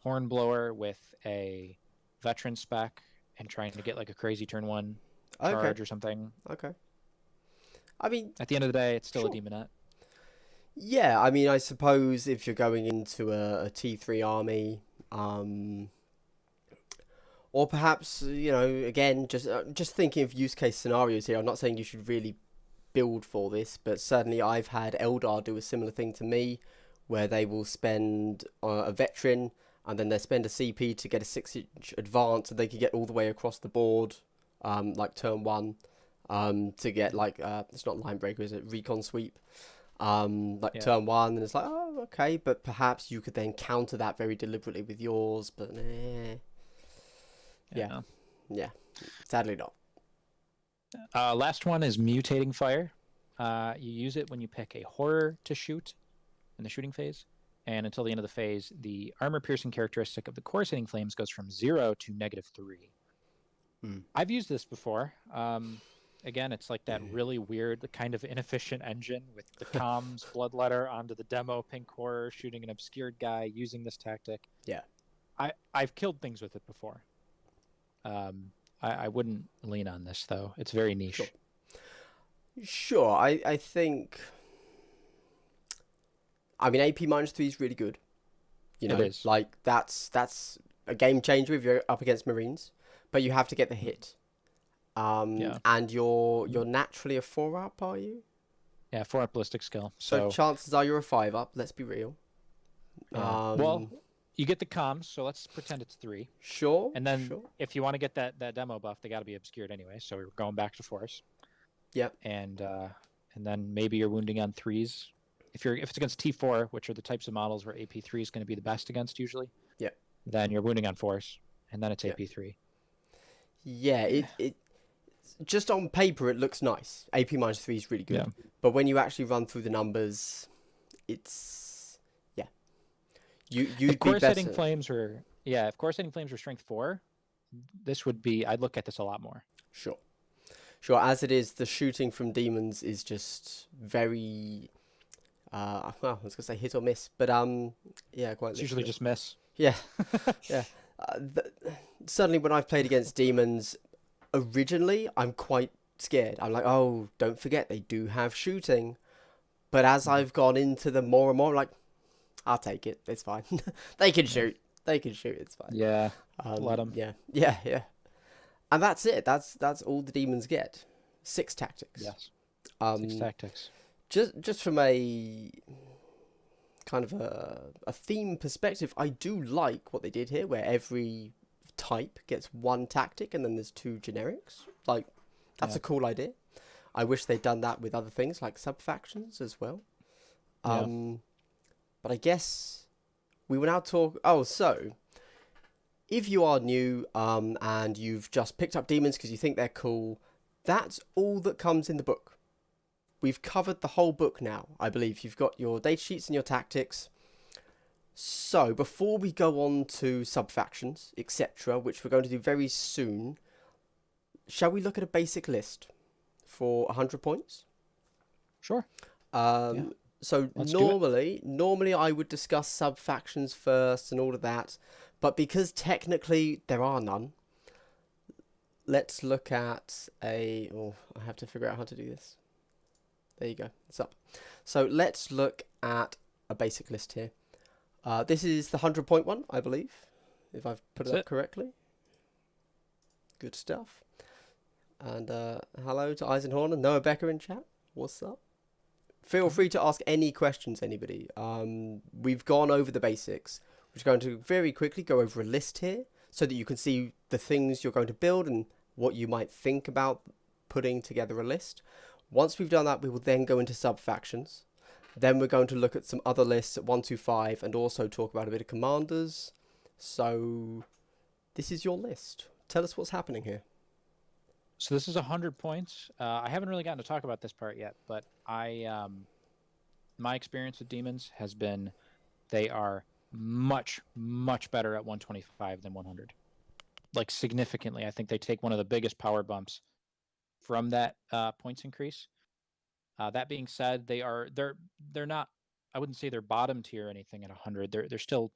Hornblower with a veteran spec and trying to get like a crazy turn 1 charge or something. Okay. I mean, At the end of the day, it's still sure. a Demonet. Yeah, I mean, I suppose if you're going into a T3 army, or perhaps, again, just thinking of use case scenarios here. I'm not saying you should really build for this, but certainly I've had Eldar do a similar thing to me, where they will spend a veteran, and then they spend a CP to get a 6-inch advance, so they can get all the way across the board, like turn 1, to get like, it's not line breaker, is it? Recon sweep. Turn 1, and it's like, oh, okay, but perhaps you could then counter that very deliberately with yours, but yeah, sadly not. Last one is Mutating Fire. You use it when you pick a horror to shoot in the shooting phase, and until the end of the phase, the armor-piercing characteristic of the Coruscating Flames goes from 0 to -3. I've used this before. Again, it's like that really weird, kind of inefficient engine with the comms bloodletter onto the demo pink horror shooting an obscured guy using this tactic. Yeah. I've killed things with it before. I wouldn't lean on this though. It's very niche. Sure. I think. I mean, AP -3 is really good. It is. Like that's a game changer if you're up against Marines, but you have to get the hit. And you're naturally a 4-up, are you? Yeah, 4-up ballistic skill. So chances are you're a 5-up. Let's be real. Yeah. Well, you get the comms, so let's pretend it's 3. Sure. And then if you want to get that demo buff, they got to be obscured anyway. So we're going back to force. Yep. And then maybe you're wounding on 3s. If it's against T4, which are the types of models where AP3 is going to be the best against usually. Yep. Then you're wounding on force, and then it's AP3. Yeah. It just on paper it looks nice. AP -3 is really good. Yeah. But when you actually run through the numbers, it's you'd if be better. If Coruscating Flames were strength 4, this would be. I'd look at this a lot more. Sure. As it is, the shooting from demons is just very. Well, I was gonna say hit or miss, but yeah, quite. It's usually just miss. Yeah, yeah. Certainly, when I've played against demons, originally I'm quite scared. I'm like, oh, don't forget they do have shooting. But as I've gone into them more and more, I'm like, I'll take it. It's fine. They can shoot. They can shoot. It's fine. Yeah, let them. Yeah. And that's it. That's all the demons get. 6 tactics. Yes. 6 Um, tactics. just from a kind of a theme perspective, I do like what they did here, where every type gets 1 tactic and then there's 2 generics. Like, that's a cool idea. I wish they'd done that with other things like sub-factions as well. But I guess we will now talk... Oh, so, if you are new and you've just picked up demons because you think they're cool, that's all that comes in the book. We've covered the whole book now, I believe. You've got your data sheets and your tactics. So, before we go on to sub-factions, etc., which we're going to do very soon, shall we look at a basic list for 100 points? Sure. So normally I would discuss sub-factions first and all of that, but because technically there are none, let's look at I have to figure out how to do this. There you go, it's up. So let's look at a basic list here. This is the 100-point one, I believe, if I've put it up correctly. Good stuff. And hello to Eisenhorn and Noah Becker in chat. What's up? Feel free to ask any questions, anybody. We've gone over the basics. We're going to very quickly go over a list here so that you can see the things you're going to build and what you might think about putting together a list. Once we've done that, we will then go into sub-factions. Then we're going to look at some other lists at 1 to 5 and also talk about a bit of commanders. So this is your list. Tell us what's happening here. So this is 100 points. I haven't really gotten to talk about this part yet, but my experience with demons has been they are much, much better at 125 than 100. Like, significantly. I think they take one of the biggest power bumps from that points increase. That being said, they're not, I wouldn't say they're bottom tier or anything at 100. They're still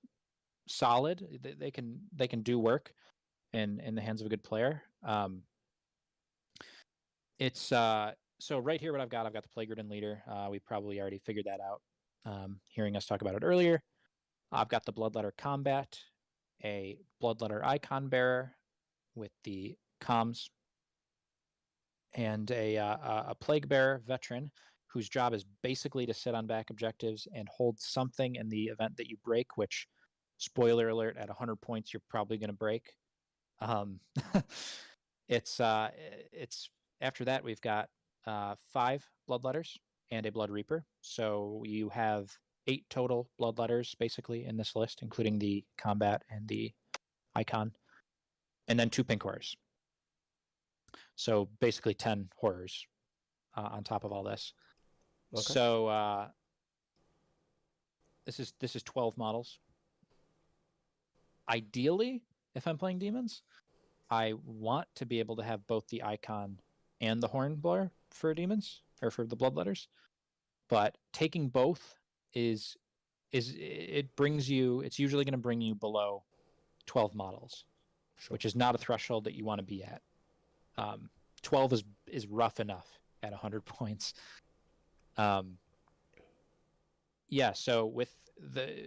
solid. They can do work in the hands of a good player. It's so right here what I've got the Plague Ridden Leader. We probably already figured that out, hearing us talk about it earlier. I've got the Bloodletter Combat, a Bloodletter Icon Bearer with the comms, and a Plague Bearer Veteran whose job is basically to sit on back objectives and hold something in the event that you break, which, spoiler alert, at 100 points you're probably going to break. It's after that we've got 5 Bloodletters and a Blood Reaper, so you have 8 total Bloodletters basically in this list, including the combat and the icon, and then 2 Pink Horrors. So basically 10 Horrors on top of all this. Okay. So this is 12 models. Ideally, if I'm playing demons, I want to be able to have both the icon and the Hornblower for demons, or for the Bloodletters. But taking both it's usually going to bring you below 12 models, sure, which is not a threshold that you want to be at. 12 is rough enough at 100 points. So with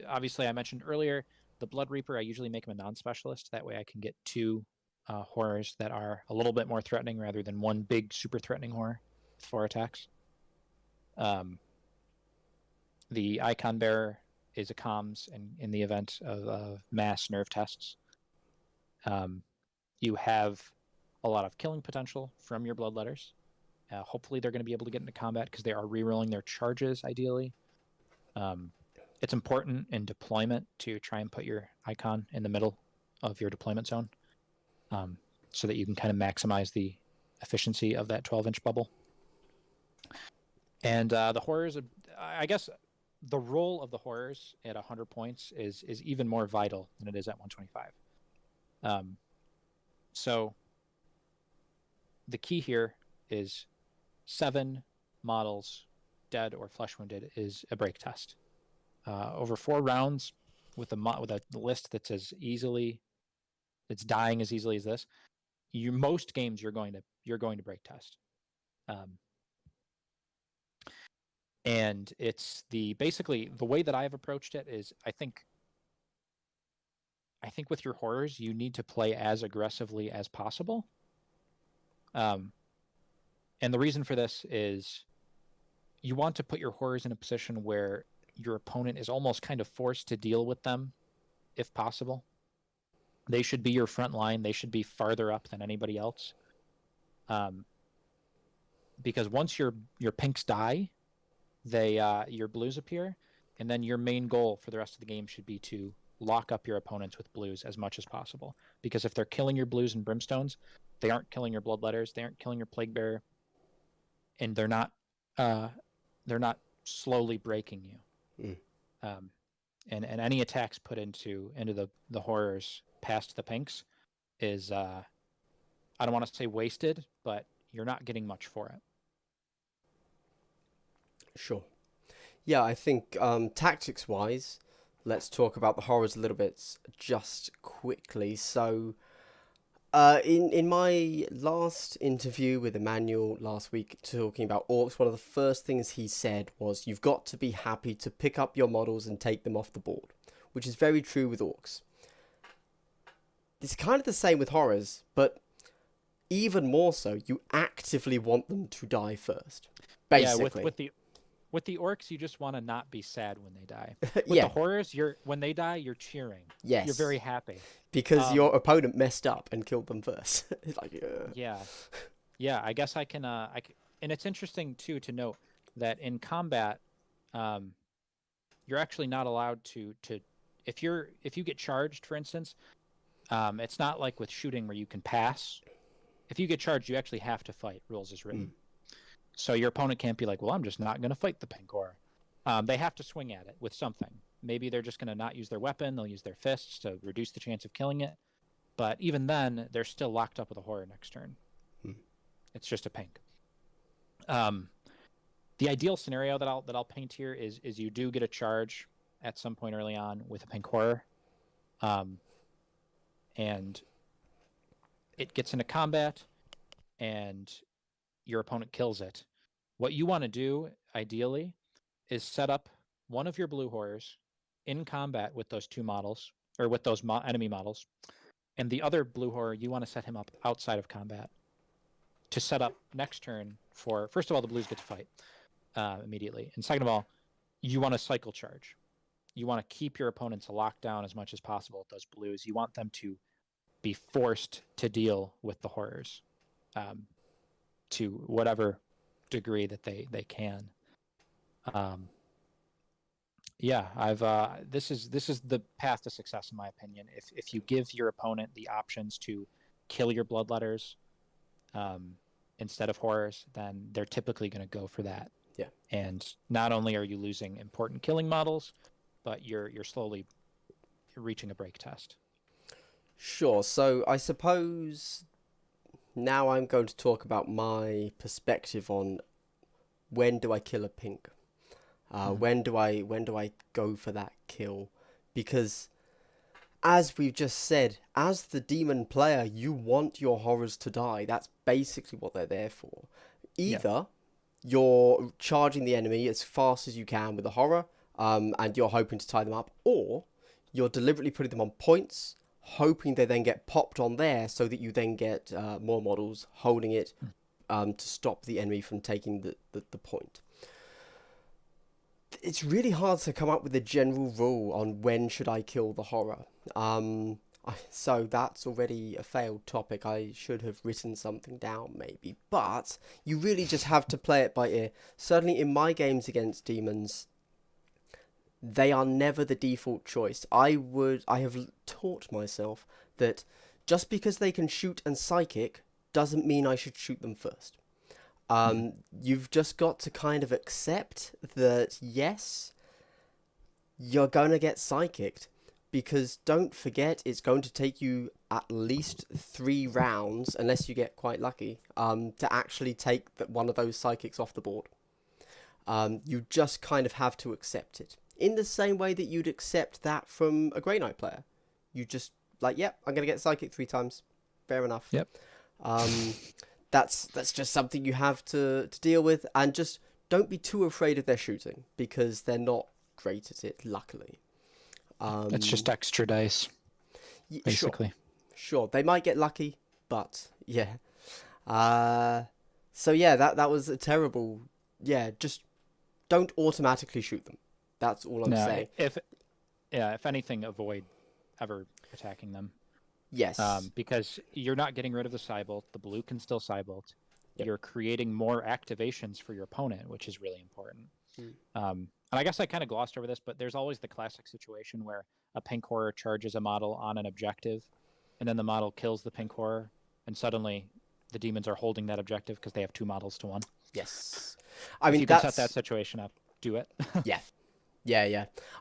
obviously I mentioned earlier, the Blood Reaper, I usually make him a non-specialist. That way I can get 2 horrors that are a little bit more threatening rather than one big super threatening horror with 4 attacks. The Icon Bearer is a comms in the event of mass nerve tests. You have a lot of killing potential from your Bloodletters. Hopefully they're going to be able to get into combat because they are rerolling their charges, ideally. It's important in deployment to try and put your icon in the middle of your deployment zone, so that you can kind of maximize the efficiency of that 12-inch bubble. And the horrors, I guess the role of the horrors at 100 points is even more vital than it is at 125. So the key here is 7 models dead or flesh wounded is a break test. Over 4 rounds with a list that's dying as easily as this, most games you're going to break test. And it's basically the way that I've approached it is I think with your horrors you need to play as aggressively as possible. And the reason for this is you want to put your horrors in a position where your opponent is almost kind of forced to deal with them if possible. They should be your front line. They should be farther up than anybody else. Because once your pinks die, your blues appear, and then your main goal for the rest of the game should be to lock up your opponents with blues as much as possible. Because if they're killing your blues and brimstones, they aren't killing your bloodletters, they aren't killing your plague bearer, and they're not slowly breaking you. And any attacks put into the horrors past the pinks is I don't want to say wasted, but you're not getting much for it. Sure. Yeah, I think tactics-wise, let's talk about the horrors a little bit just quickly. So, in my last interview with Emmanuel last week talking about orcs, one of the first things he said was you've got to be happy to pick up your models and take them off the board, which is very true with orcs. It's kind of the same with horrors, but even more so, you actively want them to die first. Basically. Yeah, with the orcs, you just want to not be sad when they die. With Yeah. the horrors, when they die, you're cheering. Yes. You're very happy. Because your opponent messed up and killed them first. It's like, Yeah, I guess I can, and it's interesting too to note that in combat, you're actually not allowed to if you get charged, for instance, it's not like with shooting where you can pass. If you get charged, you actually have to fight. Rules is written. So your opponent can't be like, well, I'm just not going to fight the pink aura. They have to swing at it with something. Maybe they're just going to not use their weapon. They'll use their fists to reduce the chance of killing it. But even then, they're still locked up with a horror next turn. It's just a pink. The ideal scenario that I'll paint here is you do get a charge at some point early on with a pink horror. And it gets into combat, and your opponent kills it. What you want to do, ideally, is set up one of your blue horrors in combat with those two models, or with those enemy models, and the other blue horror, you want to set him up outside of combat to set up next turn for, first of all, the blues get to fight immediately, and second of all, you want to cycle charge. You want to keep your opponents locked down as much as possible with those blues. You want them to be forced to deal with the horrors to whatever degree that they can. This is the path to success in my opinion. If you give your opponent the options to kill your bloodletters instead of horrors, then they're typically going to go for that. Yeah. And not only are you losing important killing models, but you're slowly reaching a break test. Sure. So I suppose now I'm going to talk about my perspective on when do I kill a pink? When do I go for that kill? Because as we've just said, as the demon player, you want your horrors to die. That's basically what they're there for. Either you're charging the enemy as fast as you can with a horror, and you're hoping to tie them up, or you're deliberately putting them on points, hoping they then get popped on there so that you then get more models holding it to stop the enemy from taking the point. It's really hard to come up with a general rule on when should I kill the horror. So that's already a failed topic. I should have written something down maybe. But you really just have to play it by ear. Certainly in my games against demons, they are never the default choice. I have taught myself that just because they can shoot and psychic doesn't mean I should shoot them first. You've just got to kind of accept that, yes, you're going to get psychicked, because don't forget it's going to take you at least 3 rounds, unless you get quite lucky, to actually take one of those psychics off the board. You just kind of have to accept it. In the same way that you'd accept that from a Grey Knight player. You just, like, yep, I'm going to get psychic 3 times. Fair enough. Yep. that's just something you have to deal with, and just don't be too afraid of their shooting because they're not great at it. Luckily, It's just extra dice, basically. Sure, they might get lucky, but yeah. So yeah, that was a terrible. Yeah, just don't automatically shoot them. That's all I'm saying. If anything, avoid ever attacking them. Yes. Because you're not getting rid of the Cybolt. The blue can still Cybolt. Yep. You're creating more activations for your opponent, which is really important. Mm. And I guess I kind of glossed over this, but there's always the classic situation where a pink horror charges a model on an objective, and then the model kills the pink horror, and suddenly the demons are holding that objective because they have 2 models to 1. Yes. If you can set that situation up, do it. Yeah.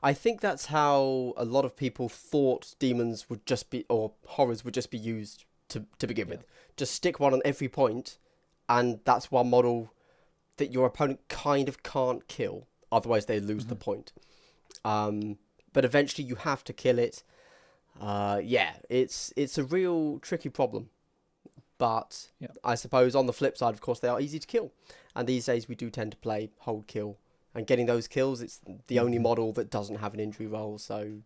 I think that's how a lot of people thought demons would just be, or horrors would just be used to begin with. Just stick one on every point, and that's one model that your opponent kind of can't kill. Otherwise, they lose the point. But eventually, you have to kill it. It's a real tricky problem. But I suppose on the flip side, of course, they are easy to kill. And these days, we do tend to play hold kill. And getting those kills, it's the only model that doesn't have an injury roll. So,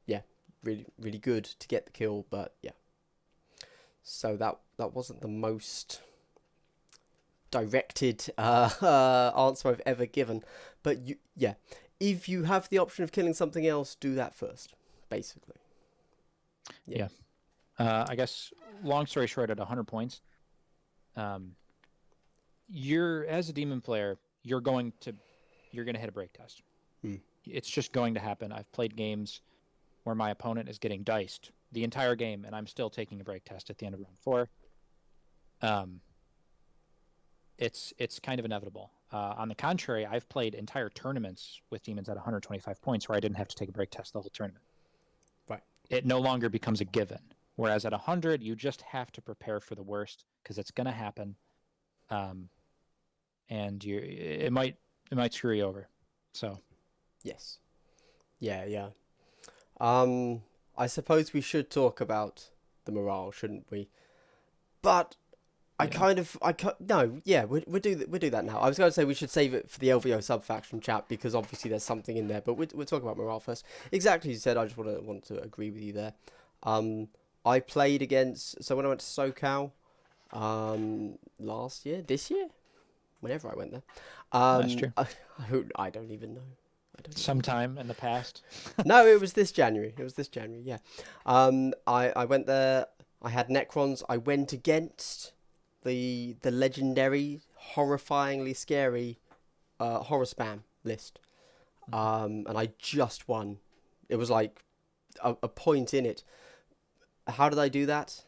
yeah, really, really good to get the kill. But, yeah. So that wasn't the most directed answer I've ever given. But, if you have the option of killing something else, do that first, basically. Yeah. I guess, long story short, at 100 points, you're, as a demon player, you're going to hit a break test. It's just going to happen. I've played games where my opponent is getting diced the entire game, and I'm still taking a break test at the end of round 4. It's kind of inevitable. On the contrary, I've played entire tournaments with demons at 125 points where I didn't have to take a break test the whole tournament. Right. It no longer becomes a given. Whereas at 100, you just have to prepare for the worst because it's going to happen, and it might screw you over. So, yes, yeah. I suppose we should talk about the morale, shouldn't we? But we'll do that now. I was going to say we should save it for the LVO sub-faction chat because obviously there's something in there, but we'll talk about morale first. Exactly as you said, I just want to agree with you there. I played against, so when I went to SoCal this year, whenever I went there. Last year. I don't even know. Sometime in the past. No, it was this January. Yeah. I went there. I had Necrons. I went against the legendary, horrifyingly scary horror spam list. And I just won. It was like a point in it. How did I do that?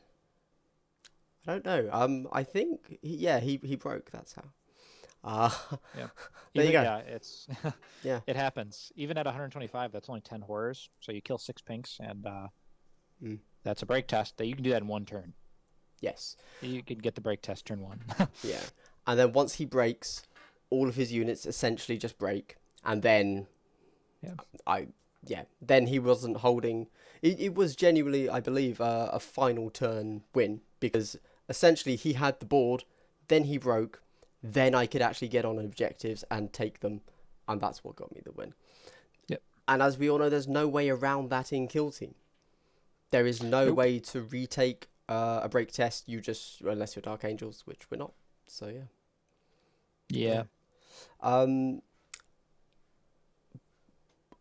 I don't know. I think he broke. That's how. There you go. Yeah, it's yeah. It happens. Even at 125, that's only 10 horrors. So you kill 6 pinks, and that's a break test. That you can do that in 1 turn. Yes. You could get the break test turn 1. Yeah, and then once he breaks, all of his units essentially just break, and then then he wasn't holding. It was genuinely, I believe, a final turn win because essentially he had the board, then he broke, then I could actually get on objectives and take them, and that's what got me the win. Yep. And as we all know, there's no way around that in Kill Team. There is no way to retake a break test. Unless you're Dark Angels, which we're not. So yeah.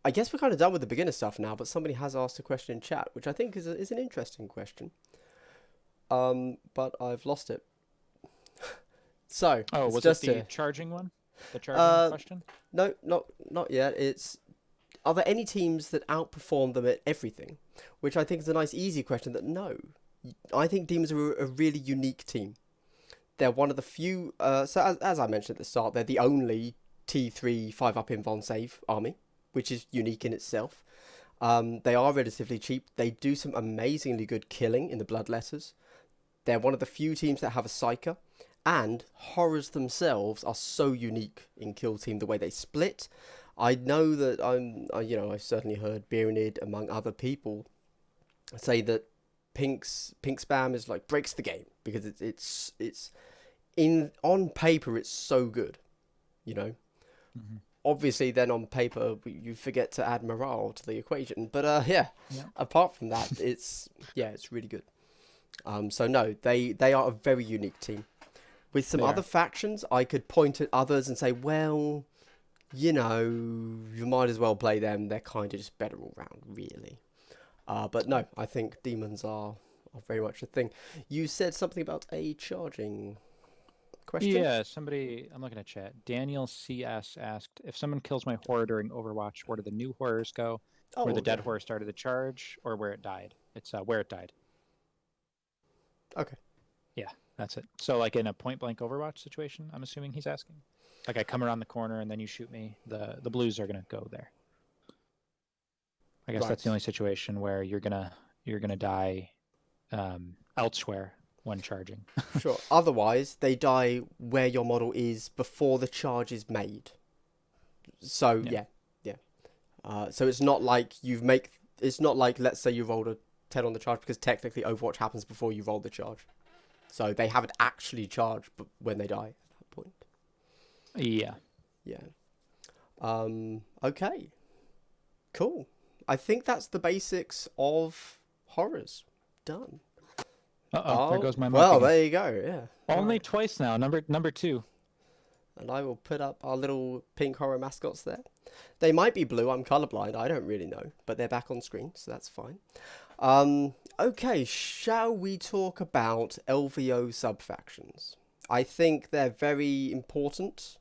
I guess we're kind of done with the beginner stuff now, but somebody has asked a question in chat, which I think is an interesting question. But I've lost it. So, was it the charging one? The charging question? No, not yet. Are there any teams that outperform them at everything? Which I think is a nice, easy question. That no, I think Demons are a really unique team. They're one of the few. So as I mentioned at the start, they're the only T3 5-up invuln save army, which is unique in itself. They are relatively cheap. They do some amazingly good killing in the Bloodletters. They're one of the few teams that have a Psyker. And Horrors themselves are so unique in Kill Team, the way they split. I know that I've certainly heard Beerenid, among other people, say that Pink spam is like breaks the game because on paper it's so good, you know. Mhm. Obviously, then on paper you forget to add morale to the equation. But yeah, Yeah. apart from that, it's really good. So no, they are a very unique team. With some They other are. factions, I could point at others and say, well, you know, you might as well play them. They're kind of just better all round, really. But no, I think demons are very much a thing. You said something about a charging question? Yeah, somebody, I'm looking at chat. Daniel CS asked, if someone kills my horror during Overwatch, where do the new horrors go? Oh, Where the dead okay. horror started the charge, or where it died? It's where it died. Okay. Yeah, that's it. So, like in a point blank Overwatch situation, I'm assuming he's asking. Like I come around the corner and then you shoot me. The blues are gonna go there. I guess that's the Right. only situation where you're gonna die elsewhere when charging. Sure. Otherwise, they die where your model is before the charge is made. So Yeah. yeah. So it's not like It's not like, let's say you rolled a 10 on the charge, because technically Overwatch happens before you roll the charge. So they haven't actually charged, but when they die at that point. Yeah. Yeah. Okay. Cool. I think that's the basics of horrors. Done. Uh-oh, there goes my mic well, again. there you go. Yeah. Only Right. twice now. Number 2. And I will put up our little pink horror mascots there. They might be blue. I'm colorblind. I don't really know, but they're back on screen, so that's fine. Okay, shall we talk about LVO subfactions? I think they're very important.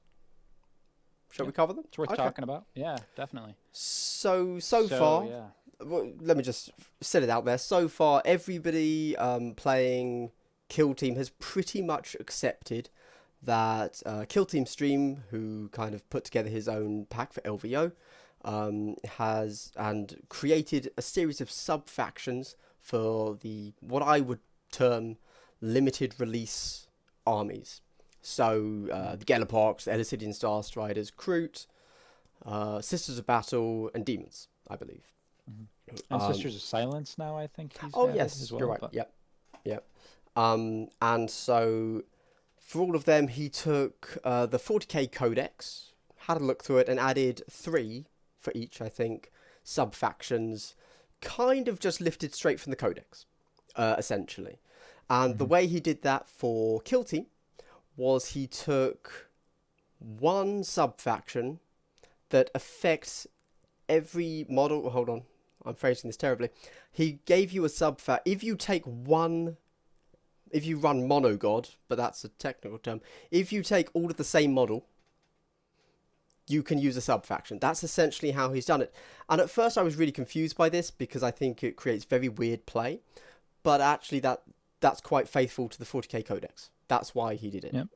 Shall Yeah, we cover them? It's worth Okay. talking about. Yeah, definitely. So far, yeah. well, let me just set it out there. So far, everybody playing Kill Team has pretty much accepted that Kill Team Stream, who kind of put together his own pack for LVO, has and created a series of sub factions for the what I would term limited release armies. So the Galapox, the Elicidian Star Striders, Kroot, Sisters of Battle, and Demons, I believe. And Sisters of Silence now, I think he's Oh added yes, as well. you're right. But... Yep. And so for all of them, he took the 40k Codex, had a look through it, and added 3 for each, I think, sub factions, kind of just lifted straight from the Codex, essentially. And the way he did that for Kill Team was he took one sub faction that affects every model. Hold on, I'm phrasing this terribly. He gave you a sub fact. If you run Monogard, but that's a technical term. If you take all of the same model, you can use a sub faction. That's essentially how he's done it. And at first I was really confused by this because I think it creates very weird play. But actually that's quite faithful to the 40k Codex. That's why he did it. Yep.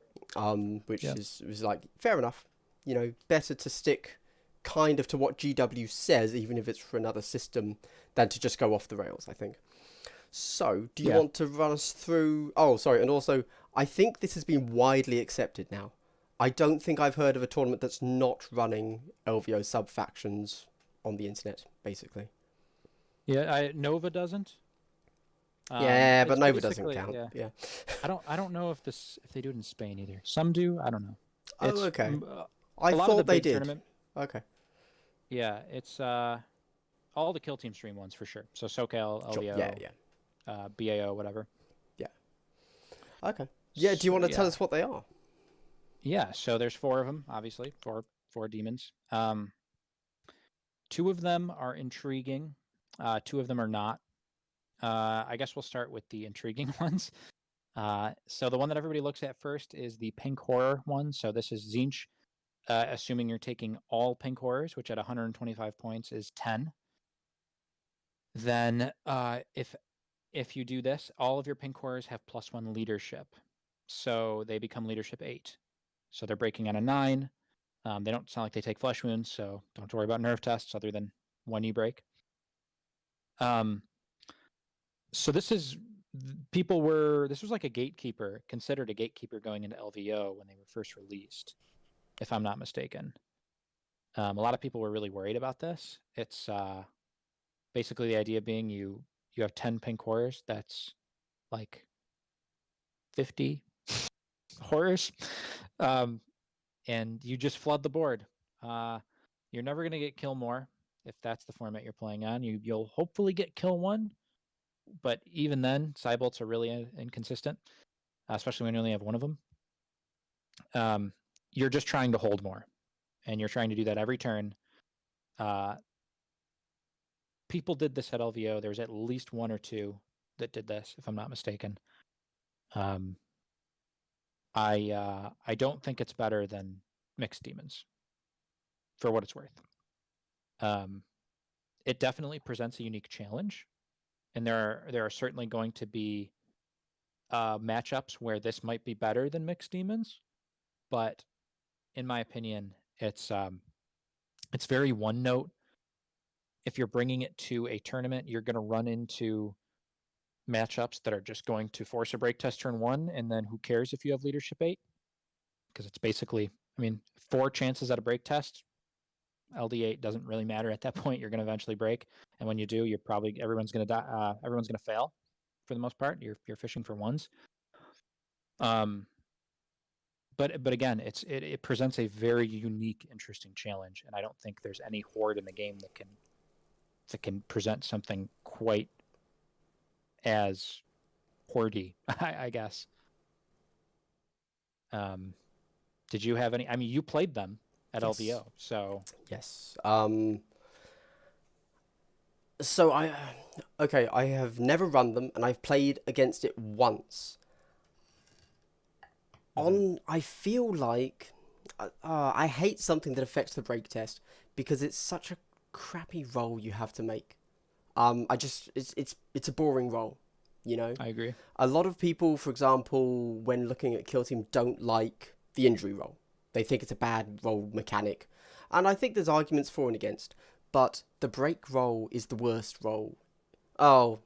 Which was like, fair enough. You know, better to stick kind of to what GW says, even if it's for another system, than to just go off the rails, I think. So, do you want to run us through... Oh, sorry, and also, I think this has been widely accepted now. I don't think I've heard of a tournament that's not running LVO sub-factions on the internet, basically. Yeah, Nova doesn't. Yeah, but Nova doesn't count. Yeah. I don't know if they do it in Spain either. Some do. I don't know. Oh, okay. I thought they did. Okay. Yeah, it's all the Kill Team Stream ones for sure. So SoCal, LVO, Yeah. BAO, whatever. Yeah. Okay. Yeah, do you want to tell us what they are? Yeah, so there's 4 of them, obviously, four demons. 2 of them are intriguing. 2 of them are not. I guess we'll start with the intriguing ones. So the one that everybody looks at first is the Pink Horror one. So this is Zinch, assuming you're taking all Pink Horrors, which at 125 points is 10. Then if you do this, all of your Pink Horrors have +1 leadership. So they become leadership 8. So they're breaking out a 9. They don't sound like they take flesh wounds, so don't have to worry about nerve tests other than 1 you break. So this was like a gatekeeper, considered a gatekeeper going into LVO when they were first released, if I'm not mistaken. A lot of people were really worried about this. It's basically the idea being you have 10 Pink Horrors, that's like 50 Horrors, and you just flood the board. You're never going to get kill more if that's the format you're playing on. You'll hopefully get kill one, but even then, Cybolts are really inconsistent, especially when you only have one of them. You're just trying to hold more, and you're trying to do that every turn. People did this at LVO. There was at least one or two that did this, if I'm not mistaken. I don't think it's better than Mixed Demons, for what it's worth. It definitely presents a unique challenge, and there are certainly going to be matchups where this might be better than Mixed Demons, but in my opinion, it's very one note. If you're bringing it to a tournament, you're going to run into matchups that are just going to force a break test turn 1, and then who cares if you have leadership 8? Because it's basically, 4 chances at a break test. LD8 doesn't really matter at that point. You're going to eventually break, and when you do, everyone's going to die. Everyone's going to fail for the most part. You're fishing for ones. But again, it presents a very unique, interesting challenge, and I don't think there's any horde in the game that can present something quite as hoardy, I guess. Did you have any? You played them at Yes. LVO, so Yes. So I have never run them, and I've played against it once. I feel like I hate something that affects the break test because it's such a crappy roll you have to make. It's a boring roll, you know. I agree. A lot of people, for example, when looking at Kill Team, don't like the injury roll. They think it's a bad roll mechanic, and I think there's arguments for and against. But the break roll is the worst roll. Oh,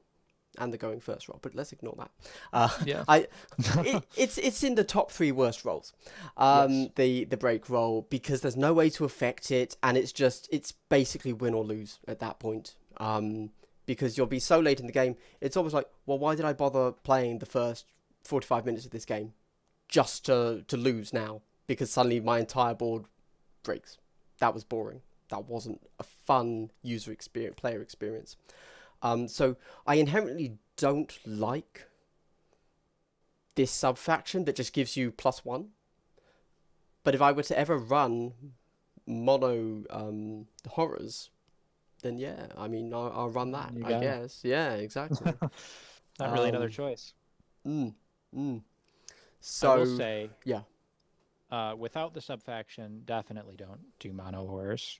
and the going first roll, but let's ignore that. Yeah. It's in the top 3 worst rolls. Yes. The break roll, because there's no way to affect it, and it's basically win or lose at that point. Because you'll be so late in the game, it's almost like, well, why did I bother playing the first 45 minutes of this game just to lose now? Because suddenly my entire board breaks. That was boring. That wasn't a fun player experience. So I inherently don't like this sub-faction that just gives you +1. But if I were to ever run mono horrors, then yeah, I'll run that, I guess. Yeah, exactly. Not really another choice. So, I will say, yeah. Without the sub-faction, definitely don't do mono horrors.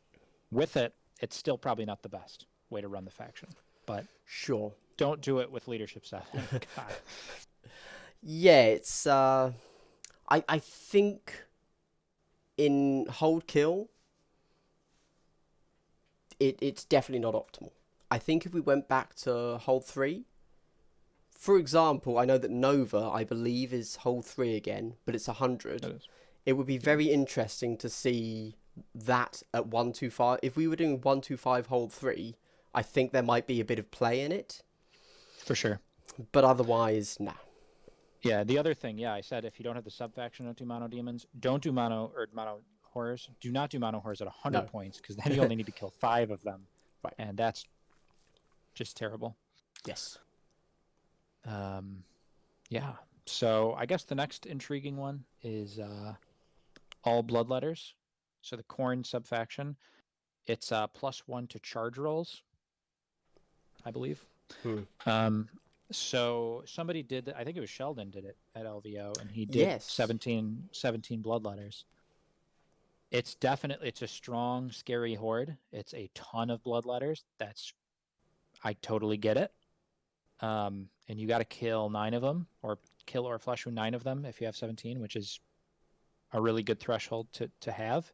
With it, it's still probably not the best way to run the faction. But sure, don't do it with leadership 7. God. Yeah, it's I think in hold kill it's definitely not optimal. I think if we went back to hold 3, for example, I know that Nova, I believe, is hold 3 again, but it's 100. It would be very interesting to see that at 125. If we were doing 125 hold 3, I think there might be a bit of play in it. For sure. But otherwise, nah. Yeah, the other thing, I said if you don't have the sub-faction, don't do mono demons. Don't do mono horrors. Do not do mono horrors at 100 points, because then you only need to kill 5 of them. Right. And that's just terrible. Yes. Yeah. So I guess the next intriguing one is all bloodletters. So the Khorne sub-faction. It's +1 to charge rolls, I believe. So somebody did, I think it was Sheldon did it at LVO, and he did 17 bloodletters. It's a strong, scary horde. It's a ton of bloodletters. I totally get it. And you got to kill 9 of them, or kill or flesh wound 9 of them if you have 17, which is a really good threshold to have.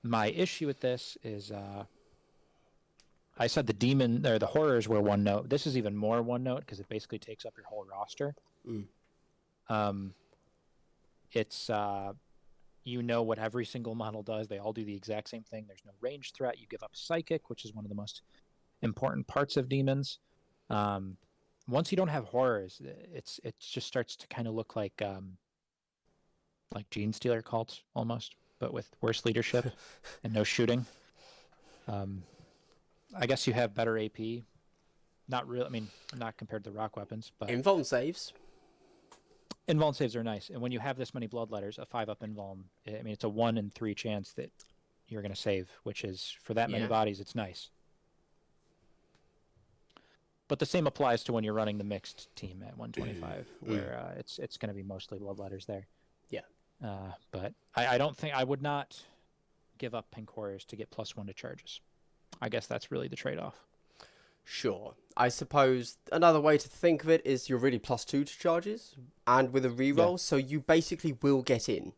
My issue with this is I said the horrors were 1 note. This is even more 1 note because it basically takes up your whole roster. It's what every single model does. They all do the exact same thing. There's no range threat. You give up psychic, which is one of the most important parts of demons. Once you don't have horrors, it just starts to kind of look like like Gene Stealer cult almost, but with worse leadership and no shooting. I guess you have better AP. Not really. I mean, not compared to the rock weapons, but Invuln saves. invuln saves are nice. And when you have this many bloodletters, a 5-up invuln, I mean, it's a 1 in 3 chance that you're going to save, which is, for that many bodies, it's nice. But the same applies to when you're running the mixed team at 125, where it's going to be mostly bloodletters there. Yeah. But I don't think I would not give up Pink Warriors to get +1 to charges. I guess that's really the trade-off. Sure. I suppose another way to think of it is you're really +2 to charges, and with a reroll, so you basically will get in.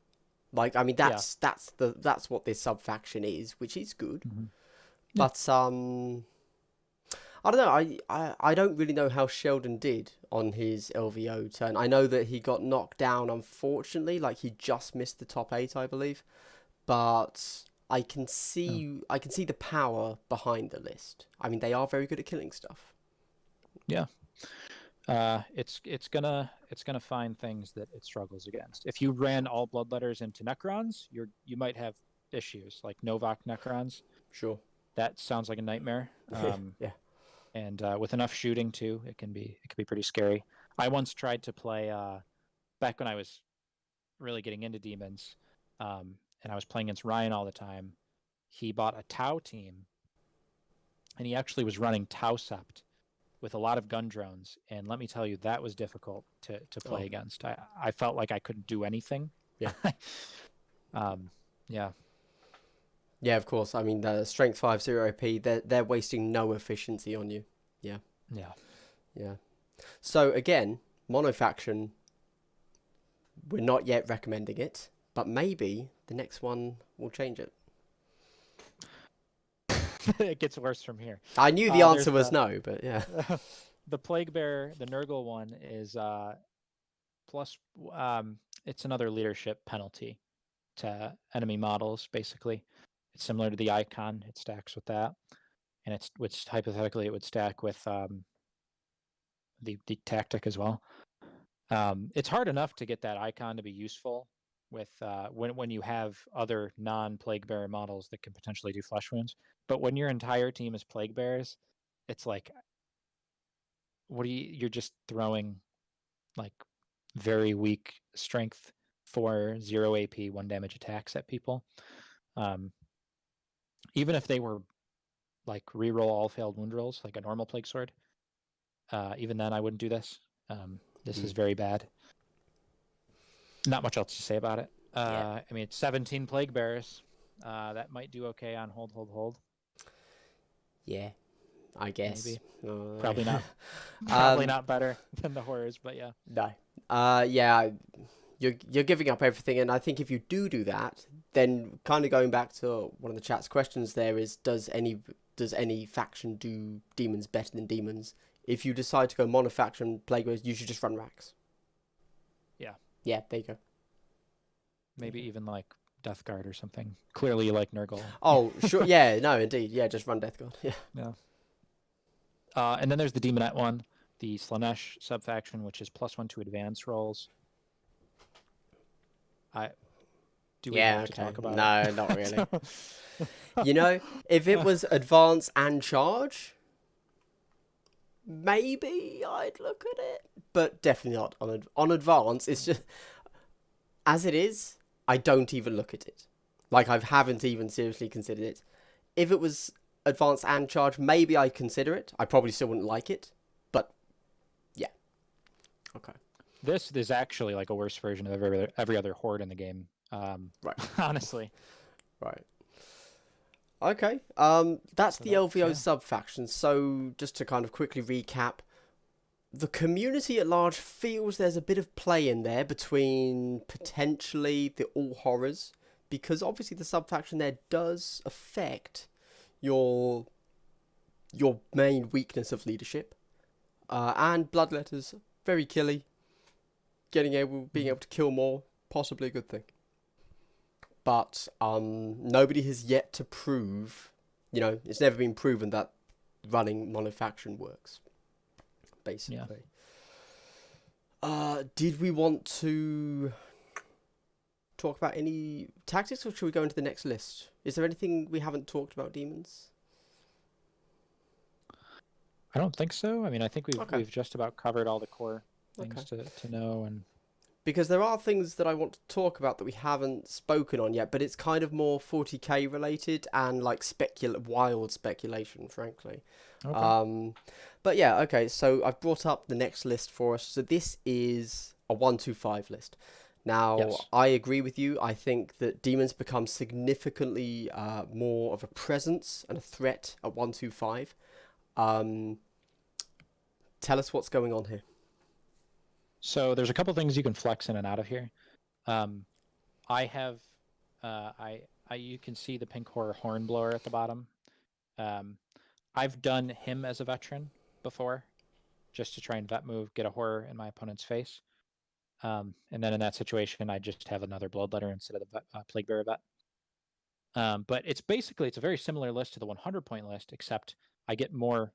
Like, I mean, that's what this sub-faction is, which is good. Mm-hmm. But I don't know. I don't really know how Sheldon did on his LVO turn. I know that he got knocked down, unfortunately. Like, he just missed the top 8, I believe. But I can see the power behind the list. I mean, they are very good at killing stuff. Yeah. It's gonna find things that it struggles against. If you ran all bloodletters into Necrons, you might have issues like Novak Necrons. Sure. That sounds like a nightmare. Yeah. And with enough shooting too, it can be pretty scary. I once tried to play back when I was really getting into demons, and I was playing against Ryan all the time. He bought a Tau team, and he actually was running Tau Sept with a lot of gun drones. And let me tell you, that was difficult to play against. I felt like I couldn't do anything. Yeah. Yeah. Yeah, of course. I mean, the strength 5 0 AP, they're wasting no efficiency on you. Yeah. Yeah. Yeah. So again, monofaction, we're not yet recommending it, but maybe the next one will change it. It gets worse from here. I knew the answer was no, but yeah. The Plague Bearer, the Nurgle one, is plus. It's another leadership penalty to enemy models. Basically, it's similar to the Icon. It stacks with that, and which hypothetically it would stack with the tactic as well. It's hard enough to get that Icon to be useful with when you have other non-Plague Bearer models that can potentially do flesh wounds. But when your entire team is Plague Bearers, it's like, you're just throwing like very weak strength 4 0 AP 1 damage attacks at people. Even if they were like reroll all failed wound rolls like a normal Plague Sword, even then I wouldn't do this. This is very bad. Not much else to say about it. I mean, it's 17 Plague Bearers. That might do okay on hold. Yeah, I guess. Maybe. Probably not. Probably not better than the Horrors, but yeah. No. Yeah, you're giving up everything, and I think if you do that, then kind of going back to one of the chat's questions there is, does any faction do demons better than demons? If you decide to go monofaction Plague Bearers, you should just run Rax. Yeah. Yeah, there you go. Maybe even like Death Guard or something. Clearly like Nurgle. Oh, sure. Yeah, no, indeed. Yeah, just run Death Guard. Yeah. Yeah. And then there's the Demonet one, the Slanesh subfaction, which is +1 to advance rolls. Do we have to talk about it? No, not really. You know, if it was advance and charge, maybe I'd look at it, but definitely not on advance. It's just, as it is, I don't even look at it. Like, I haven't even seriously considered it. If it was advance and charge, maybe I'd consider it. I probably still wouldn't like it, but yeah. Okay. This is actually like a worse version of every other horde in the game. Right. Honestly. Right. Okay. That's the LVO sub-faction. So just to kind of quickly recap, the community at large feels there's a bit of play in there between potentially the all horrors, because obviously the sub-faction there does affect your main weakness of leadership, and bloodletters, very killy. Being able to kill more, possibly a good thing. But nobody has yet to prove, it's never been proven that running monofaction works, basically. Yeah. Did we want to talk about any tactics, or should we go into the next list? Is there anything we haven't talked about demons? I don't think so. I mean, I think Okay. we've just about covered all the core things Okay. to know. And Because there are things that I want to talk about that we haven't spoken on yet, but it's kind of more 40k related and like wild speculation, frankly. okay. But yeah, okay, so I've brought up the next list for us. So this is a 1-2-5 list. Now, Yes. I agree with you. I think that demons become significantly more of a presence and a threat at 1-2-5. Tell us what's going on here. So there's a couple things you can flex in and out of here. I have, you can see the pink hornblower at the bottom. I've done him as a veteran before, just to try and vet move, get a horror in my opponent's face. And then in that situation, I just have another bloodletter instead of the plague bearer vet. But it's a very similar list to the 100 point list, except I get more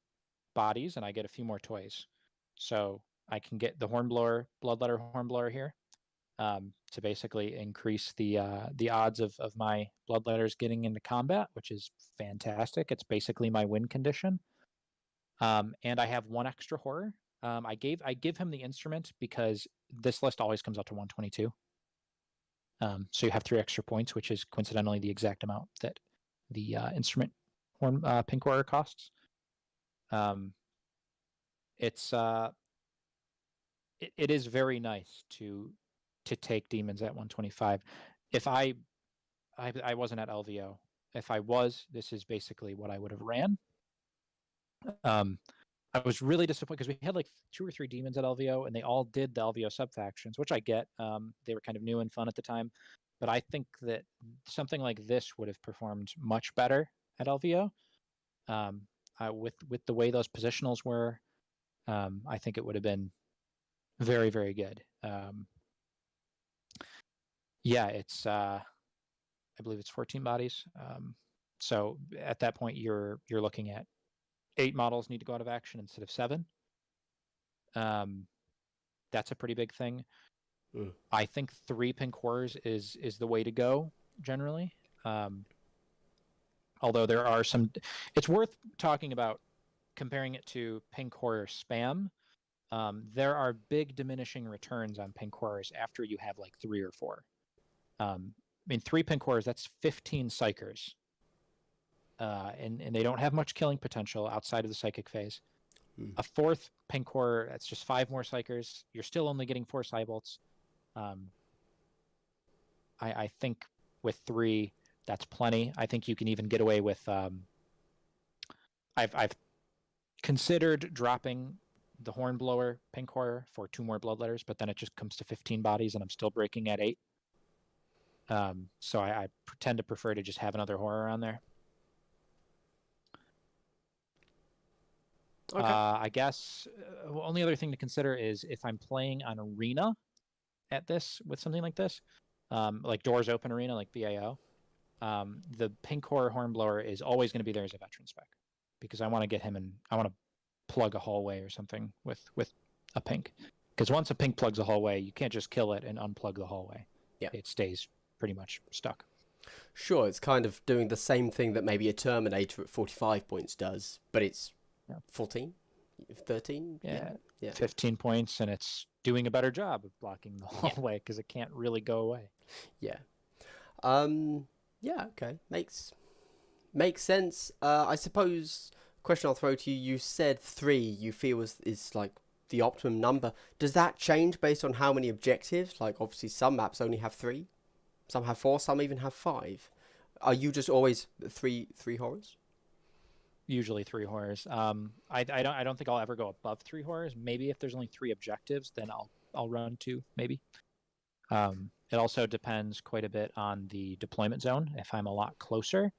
bodies and I get a few more toys. So I can get the bloodletter hornblower here, to basically increase the odds of my bloodletters getting into combat, which is fantastic. It's basically my win condition. And I have one extra horror. I give him the instrument because this list always comes out to 122. So you have 3 extra points, which is coincidentally the exact amount that the instrument pink horror costs. It is very nice to take demons at 125. If I wasn't at LVO, if I was, this is basically what I would have ran. I was really disappointed because we had like 2 or 3 demons at LVO, and they all did the LVO subfactions, which I get. They were kind of new and fun at the time, but I think that something like this would have performed much better at LVO. With the way those positionals were, I think it would have been very, very good. Yeah, it's I believe it's 14 bodies. So at that point, you're looking at 8 models need to go out of action instead of 7. That's a pretty big thing. I think 3 pink horrors is the way to go generally. Although there are some, it's worth talking about comparing it to pink horror spam. There are big diminishing returns on pink horrors after you have like 3 or 4. I mean, 3 pink horrors, that's 15 psychers. And they don't have much killing potential outside of the psychic phase. A 4th pink horror, that's just 5 more psychers. You're still only getting 4 Cybolts. I think with 3, that's plenty. I think you can even get away with. I've considered dropping the hornblower pink horror for 2 more bloodletters, but then it just comes to 15 bodies, and I'm still breaking at 8. So I tend to prefer to just have another horror on there. Okay. I guess only other thing to consider is if I'm playing on arena at this with something like this, like doors open arena, like BAO, the pink horror hornblower is always going to be there as a veteran spec because I want to get him in. I want to plug a hallway or something with a pink, because once a pink plugs a hallway, you can't just kill it and unplug the hallway. Yeah, it stays pretty much stuck. Sure, it's kind of doing the same thing that maybe a Terminator at 45 points does, but it's 14, 13, yeah, 15 points, and it's doing a better job of blocking the hallway because it can't really go away. Yeah. Yeah, okay. Makes sense. I suppose question I'll throw to you, you said 3 you feel is like the optimum number. Does that change based on how many objectives? Like obviously some maps only have 3, some have 4, some even have 5. Are you just always three horrors? Usually 3 horrors. I don't think I'll ever go above 3 horrors. Maybe if there's only 3 objectives, then I'll run 2 maybe. It also depends quite a bit on the deployment zone. If I'm a lot closer,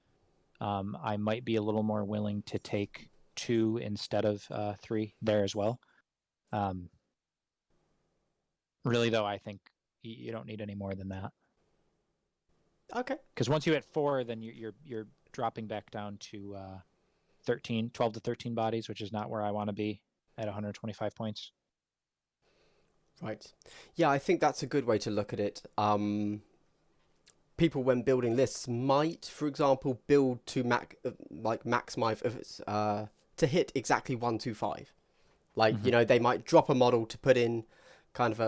I might be a little more willing to take 2 instead of 3 there as well. Really though, I think you don't need any more than that. Okay. Because once you hit 4, then you're dropping back down to 12 to 13 bodies, which is not where I want to be at 125 points. Right. Yeah, I think that's a good way to look at it. people when building lists might, for example, build to maximize to hit exactly 125. Like, you know, they might drop a model to put in kind of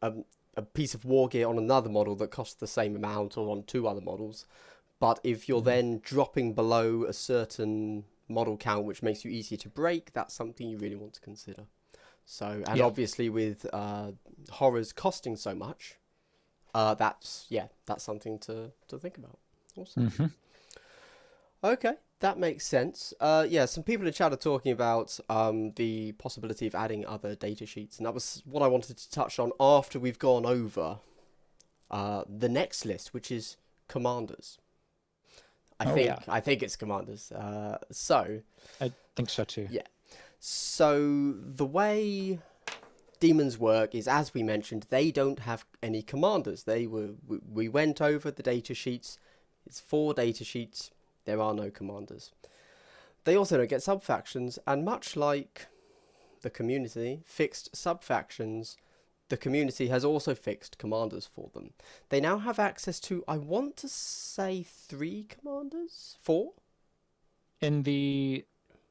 a piece of war gear on another model that costs the same amount, or on two other models. But if you're then dropping below a certain model count, which makes you easier to break, that's something you really want to consider. So, and obviously with horrors costing so much, that's something to think about. Awesome. Okay, that makes sense. Some people in chat are talking about the possibility of adding other data sheets, and that was what I wanted to touch on after we've gone over the next list, which is commanders. I think it's commanders. So I think so too. Yeah. So the way demons work is, as we mentioned, they don't have any commanders. We went over the data sheets. It's 4 data sheets. There are no commanders. They also don't get sub-factions, and much like the community fixed sub-factions, the community has also fixed commanders for them. They now have access to, I want to say, 3 commanders? 4? In the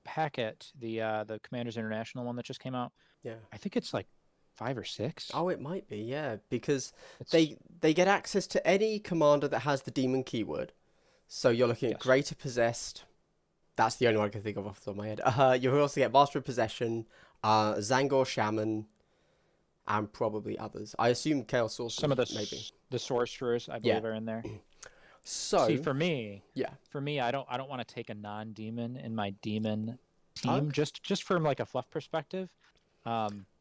packet, the Commanders International one that just came out, I think it's like 5 or 6. Oh, it might be, yeah, because they get access to any commander that has the demon keyword. So you're looking at Greater Possessed. That's the only one I can think of off the top of my head. You'll also get Master of Possession, Zangor Shaman, and probably others. I assume Chaos Sorcerers. Some of the sorcerers, I believe, are in there. So see, for me, I don't want to take a non-demon in my demon team, just from like a fluff perspective.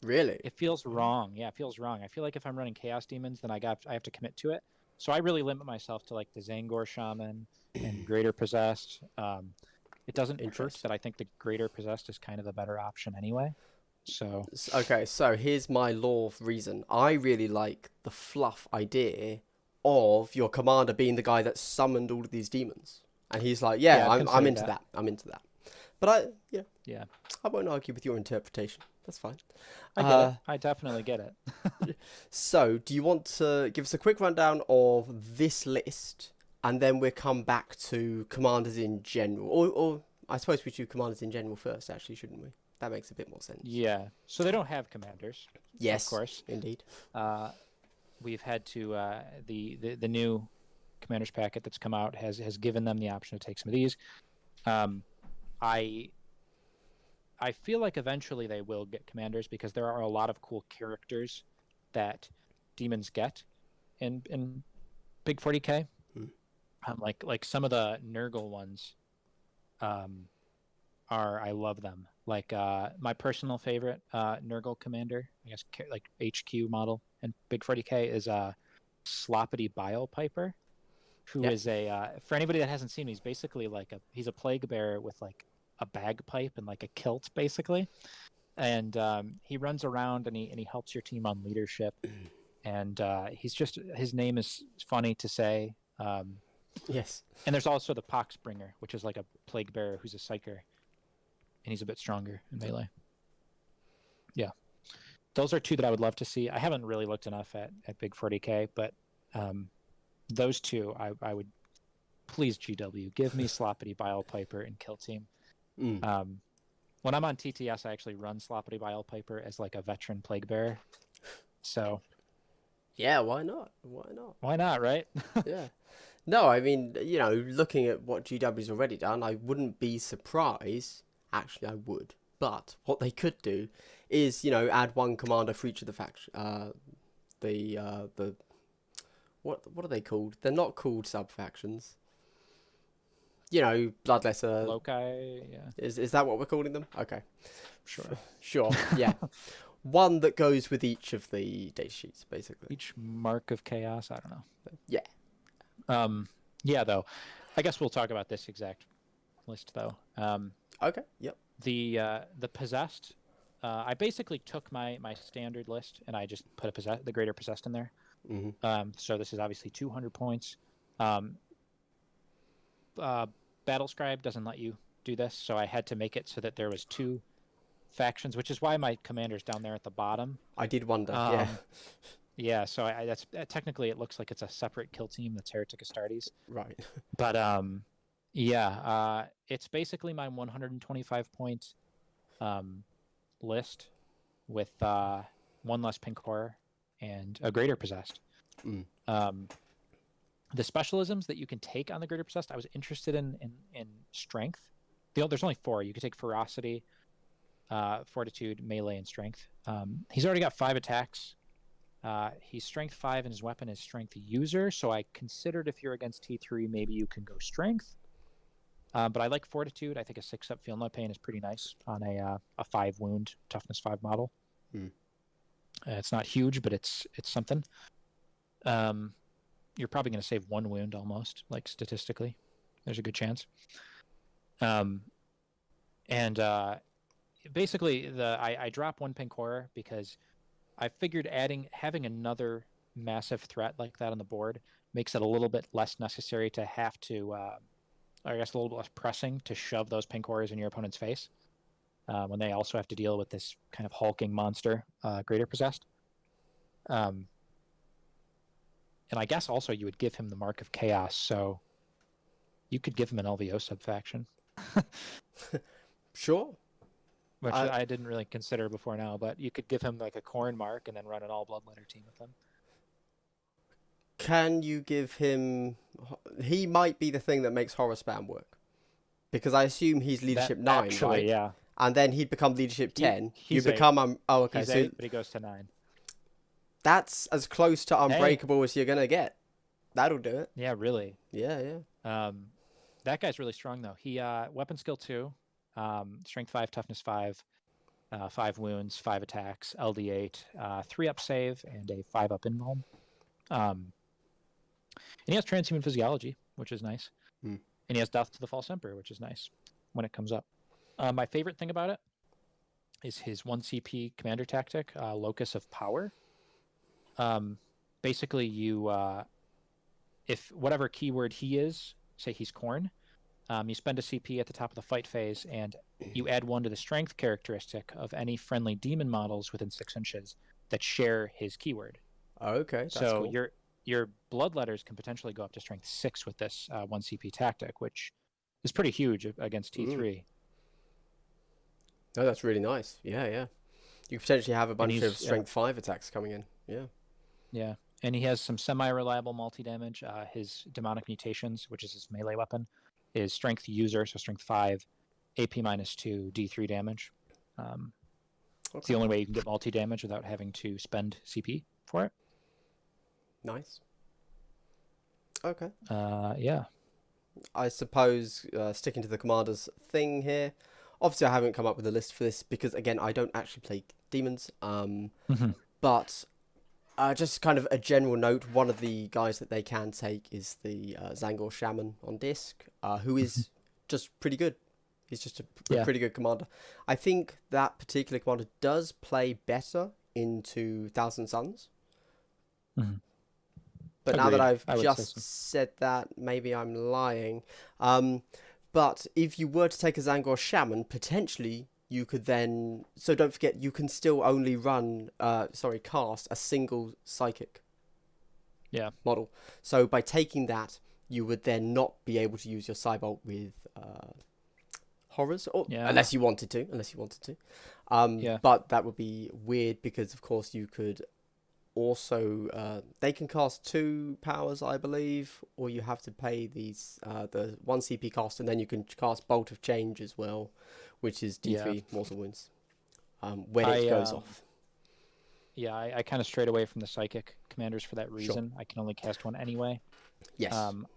Really, it feels wrong. Yeah, it feels wrong. I feel like if I'm running Chaos Demons, then I have to commit to it. So I really limit myself to like the Zangor Shaman and Greater Possessed. It doesn't hurt that I think the Greater Possessed is kind of a better option anyway. So okay, so here's my law of reason. I really like the fluff idea of your commander being the guy that summoned all of these demons, and he's like, I'm into that. I'm into that. But I won't argue with your interpretation. That's fine. I get it. I definitely get it. So, do you want to give us a quick rundown of this list, and then we'll come back to commanders in general? Or I suppose we should do commanders in general first, actually, shouldn't we? That makes a bit more sense. Yeah. So they don't have commanders. Yes, of course. Indeed. We've had to the new commanders packet that's come out has given them the option to take some of these. I feel like eventually they will get commanders, because there are a lot of cool characters that demons get in Big 40K. Like some of the Nurgle ones I love them. Like my personal favorite Nurgle commander, I guess, like HQ model in Big 40K is Sloppity Bile Piper, who is for anybody that hasn't seen him, he's basically like he's a plague bearer with like a bagpipe and like a kilt, basically, and he runs around and he helps your team on leadership, and his name is funny to say. Yes. And there's also the Pox Bringer, which is like a plague bearer who's a psyker, and he's a bit stronger in melee. Yeah, those are 2 that I would love to see. I haven't really looked enough at Big 40K, but those 2 I would, please, GW, give me Sloppity Bile Piper and Kill Team. When I'm on TTS, I actually run Sloppity Bile Piper as like a veteran plague bearer. So yeah, why not? Why not, right? Yeah. No, I mean, you know, looking at what GW's already done, I wouldn't be surprised. Actually, I would. But what they could do is, you know, add 1 commander for each of the faction. What are they called? They're not called sub-factions. You know, Bloodletter. Loci, yeah. Is that what we're calling them? Okay. Sure, yeah. 1 that goes with each of the data sheets, basically. Each mark of chaos, I don't know. Yeah. Yeah, though. I guess we'll talk about this exact list, though. Okay, yep. The Possessed, I basically took my standard list, and I just put the Greater Possessed in there. So this is obviously 200 points. Battlescribe doesn't let you do this, so I had to make it so that there was 2 factions, which is why my commander's down there at the bottom. I did wonder, yeah. Yeah, so that's technically it looks like it's a separate kill team that's Heretic Astartes. Right. But yeah, it's basically my 125 point list with one less pink horror and a greater possessed. Mm. The specialisms that you can take on the greater possessed, I was interested in strength. There's only 4. You could take ferocity, fortitude, melee, and strength. He's already got 5 attacks. He's strength 5 and his weapon is strength user, so I considered if you're against T3, maybe you can go strength. But I like fortitude. I think a 6-up feel no pain is pretty nice on a 5 wound toughness 5 model. Mm. It's not huge, but it's something. You're probably going to save 1 wound almost, like statistically. There's a good chance. Basically, I drop 1 pink horror because I figured having another massive threat like that on the board makes it a little bit less necessary to have to, I guess a little bit less pressing to shove those pink horrors in your opponent's face when they also have to deal with this kind of hulking monster, Greater Possessed. And I guess also you would give him the Mark of Chaos, so you could give him an LVO subfaction. Sure. Which I didn't really consider before now, but you could give him like a Corn Mark and then run an all Bloodletter team with him. Can you give him... He might be the thing that makes Horror Spam work. Because I assume he's Leadership 9, actually, right? Yeah. And then he'd become Leadership 10. You he's become... oh, okay. He's so 8, but he goes to 9. That's as close to Unbreakable as you're going to get. That'll do it. Yeah, really. Yeah. That guy's really strong, though. He weapon skill 2, strength 5, toughness 5, 5 wounds, 5 attacks, LD8, 3-up save, and a 5-up invuln. And he has transhuman physiology, which is nice. Mm. And he has death to the false emperor, which is nice when it comes up. My favorite thing about it is his 1 CP commander tactic, Locus of Power. Basically, you if whatever keyword he is, say he's Khorne, you spend a CP at the top of the fight phase, and you add 1 to the strength characteristic of any friendly demon models within 6 inches that share his keyword. Okay, that's so cool. Your bloodletters can potentially go up to strength 6 with this 1 CP tactic, which is pretty huge against T3. No, that's really nice. Yeah. You potentially have a bunch of strength 5 attacks coming in. Yeah, and he has some semi-reliable multi-damage. His Demonic Mutations, which is his melee weapon, is strength user, so strength 5, AP -2, D3 damage. It's the only way you can get multi-damage without having to spend CP for it. Nice. Okay. Yeah. I suppose, sticking to the commander's thing here, obviously I haven't come up with a list for this because, again, I don't actually play demons. But just kind of a general note, one of the guys that they can take is the Zangor Shaman on disc, who is just pretty good. He's just a pretty good commander. I think that particular commander does play better into Thousand Suns. But now that I've just said that, maybe I'm lying. But if you were to take a Zangor Shaman, potentially you could then... So don't forget, you can still only cast a single Psychic model. So by taking that, you would then not be able to use your Cybolt with Horrors, unless you wanted to. But that would be weird because, of course, you could... Also, they can cast 2 powers, I believe, or you have to pay these the 1 CP cost, and then you can cast Bolt of Change as well, which is D3 mortal wounds when it goes off. Yeah, I kind of strayed away from the Psychic commanders for that reason. Sure. I can only cast 1 anyway. Yes.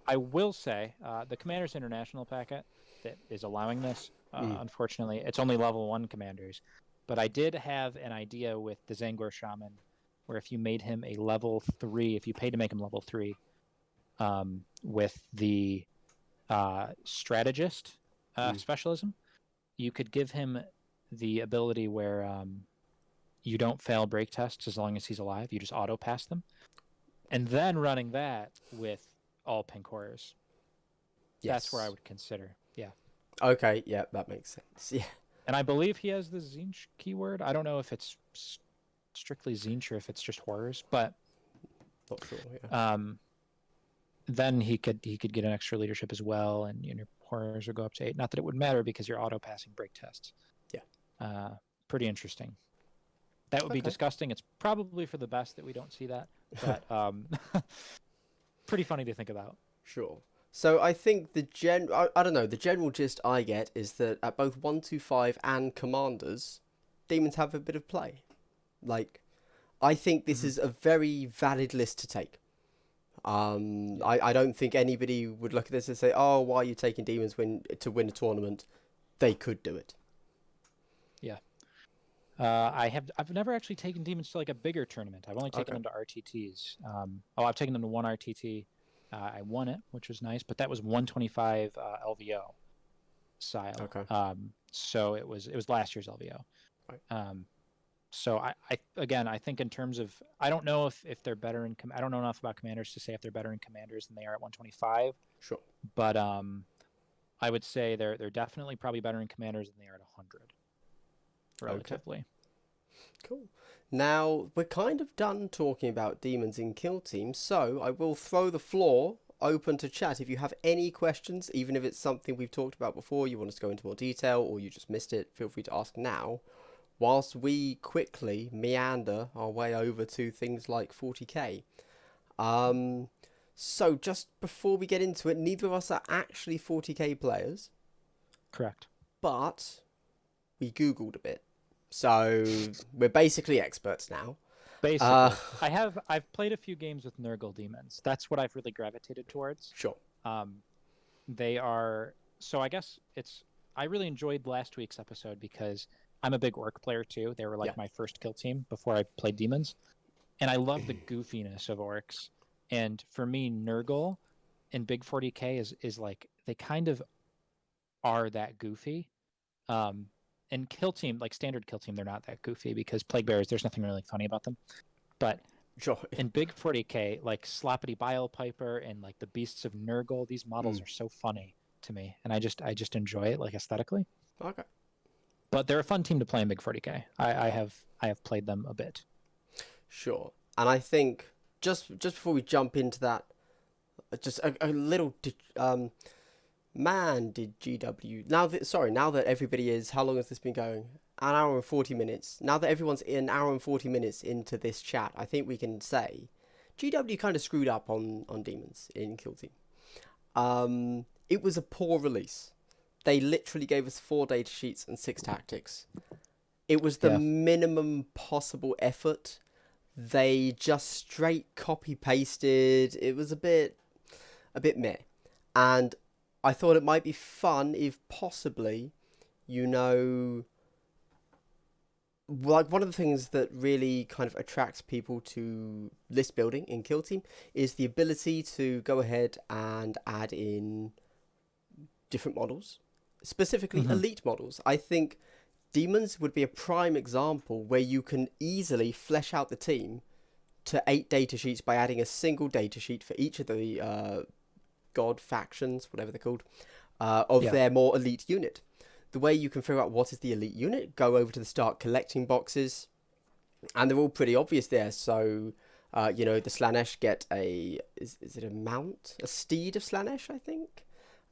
I will say the Commanders International packet that is allowing this, unfortunately, it's only level 1 commanders. But I did have an idea with the Zangor Shaman, where if you made him a level 3, if you paid to make him level 3, with the Strategist specialism, you could give him the ability where you don't fail break tests as long as he's alive. You just auto-pass them. And then running that with all pink horrors. Yes. That's where I would consider, Okay, yeah, that makes sense, yeah. And I believe he has the Tzeentch keyword. I don't know if it's strictly Tzeentch or if it's just Horrors, but Not sure. Yeah. Then he could get an extra leadership as well, and your horrors would go up to 8. Not that it would matter because you're auto passing break tests. Yeah. Pretty interesting. That would be disgusting. It's probably for the best that we don't see that, but pretty funny to think about. Sure. So I think I don't know, the general gist I get is that at both 125 and Commanders, Demons have a bit of play. Like, I think this is a very valid list to take. I don't think anybody would look at this and say, oh, why are you taking Demons to win a tournament? They could do it. Yeah. I've never actually taken Demons to like a bigger tournament. I've only taken them to RTTs. I've taken them to one RTT. I won it, which was nice, but that was 125 LVO style. Okay. So it was last year's LVO. Right. So I think in terms of, I don't know if they're better in, I don't know enough about Commanders to say if they're better in Commanders than they are at 125. Sure. But I would say they're definitely probably better in Commanders than they are at 100. Relatively. Okay. Cool. Now, we're kind of done talking about Demons in Kill Team, so I will throw the floor open to chat. If you have any questions, even if it's something we've talked about before, you want us to go into more detail, or you just missed it, feel free to ask now, whilst we quickly meander our way over to things like 40k. So just before we get into it, neither of us are actually 40k players. Correct. But we Googled a bit. So we're basically experts now. Basically, I've played a few games with Nurgle Demons. That's what I've really gravitated towards. Sure. They are, so I guess I really enjoyed last week's episode because I'm a big Orc player too. They were like my first kill team before I played Demons, and I love the goofiness of Orcs. And for me, Nurgle in Big 40k is like, they kind of are that goofy. And Kill Team, like standard Kill Team, they're not that goofy because Plague Bearers, there's nothing really funny about them. But in Big 40k, like Sloppity Bile Piper and like the Beasts of Nurgle, these models are so funny to me, and I just enjoy it, like aesthetically. Okay. But they're a fun team to play in Big 40k. I have played them a bit. Sure. And I think just before we jump into that, just a little man, did GW now that everybody is, how long has this been going? An hour and 40 minutes. Now that everyone's an hour and 40 minutes into this chat, I think we can say GW kind of screwed up on Demons in Kill Team. It was a poor release. They literally gave us 4 data sheets and 6 tactics. It was the minimum possible effort. They just straight copy pasted. It was a bit meh. And I thought it might be fun if possibly, like one of the things that really kind of attracts people to list building in Kill Team is the ability to go ahead and add in different models, specifically elite models. I think Demons would be a prime example where you can easily flesh out the team to 8 data sheets by adding a single data sheet for each of the god factions, whatever they're called, of their more elite unit. The way you can figure out what is the elite unit, go over to the start collecting boxes, and they're all pretty obvious there. So, the Slanesh get is it a mount? A steed of Slanesh, I think?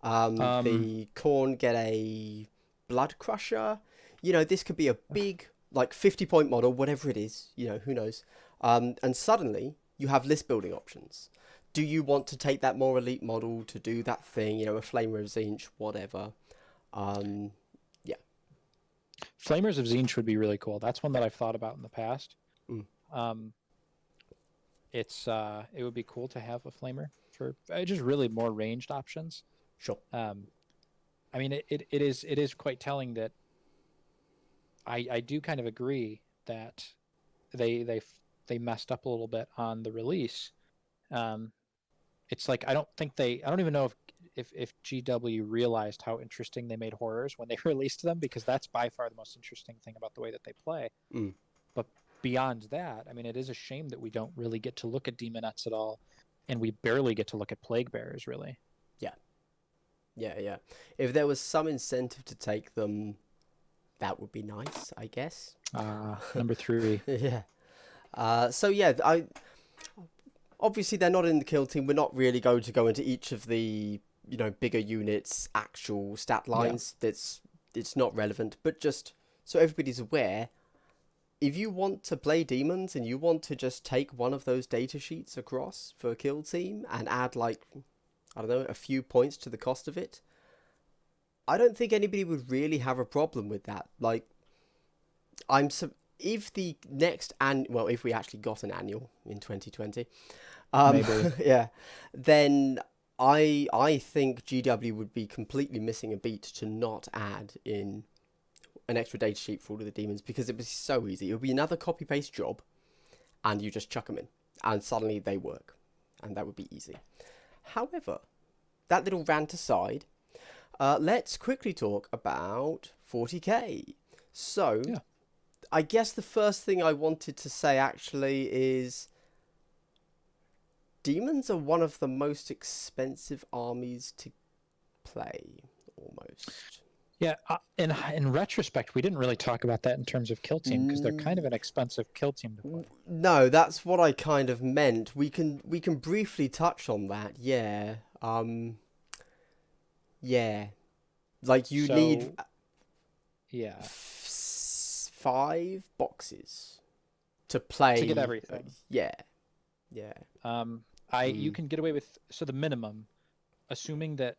The Khorne get a Blood Crusher. This could be a big, like, 50-point model, whatever it is, who knows. And suddenly, you have list building options. Do you want to take that more elite model to do that thing, a Flamer of Tzeentch, whatever? Flamers of Tzeentch would be really cool. That's one that I've thought about in the past. It would be cool to have a Flamer for just really more ranged options. Sure. I mean, it is quite telling that I do kind of agree that they messed up a little bit on the release. It's like I don't even know if GW realized how interesting they made Horrors when they released them, because that's by far the most interesting thing about the way that they play. But beyond that, I mean, it is a shame that we don't really get to look at Demonets at all, and we barely get to look at Plague Bearers, really. Yeah. If there was some incentive to take them, that would be nice, I guess. Number 3. Yeah. obviously they're not in the kill team. We're not really going to go into each of the, bigger units' actual stat lines. It's not relevant. But just so everybody's aware, if you want to play demons and you want to just take one of those data sheets across for a kill team and add, like, I don't know, a few points to the cost of it, I don't think anybody would really have a problem with that. Like, if the next if we actually got an annual in 2020, Maybe. yeah, then I think GW would be completely missing a beat to not add in an extra data sheet for all of the demons, because it was so easy. It would be another copy paste job, and you just chuck them in, and suddenly they work, and that would be easy. However, that little rant aside, let's quickly talk about 40k. So, Yeah. I guess the first thing I wanted to say actually is demons are one of the most expensive armies to play, almost. Yeah, in retrospect, we didn't really talk about that in terms of kill team because they're kind of an expensive kill team to play. No, that's what I kind of meant. We can briefly touch on that. Yeah. Yeah. Like you need 5 boxes to play to get everything. Yeah. You can get away with the minimum, assuming that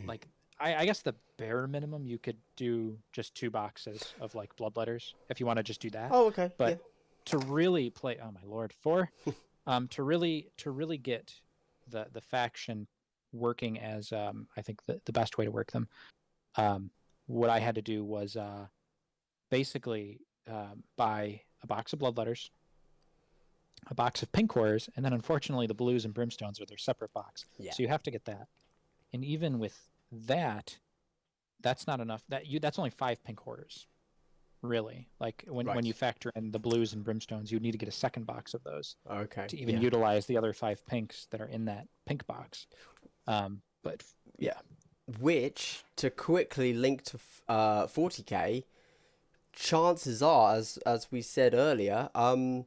like I guess the bare minimum you could do just 2 boxes of like bloodletters if you want to just do that. Oh, okay. But to really play, oh my lord, 4, to really get the faction working as I think the best way to work them, what I had to do was basically buy a box of bloodletters, a box of pink horrors, and then unfortunately the blues and brimstones are their separate box. Yeah. So you have to get that. And even with that, that's not enough. That's only 5 pink horrors, really. Like when you factor in the blues and brimstones, you need to get a second box of those. Okay. To even utilize the other 5 pinks that are in that pink box. But yeah. Which, to quickly link to 40k, chances are, as we said earlier, the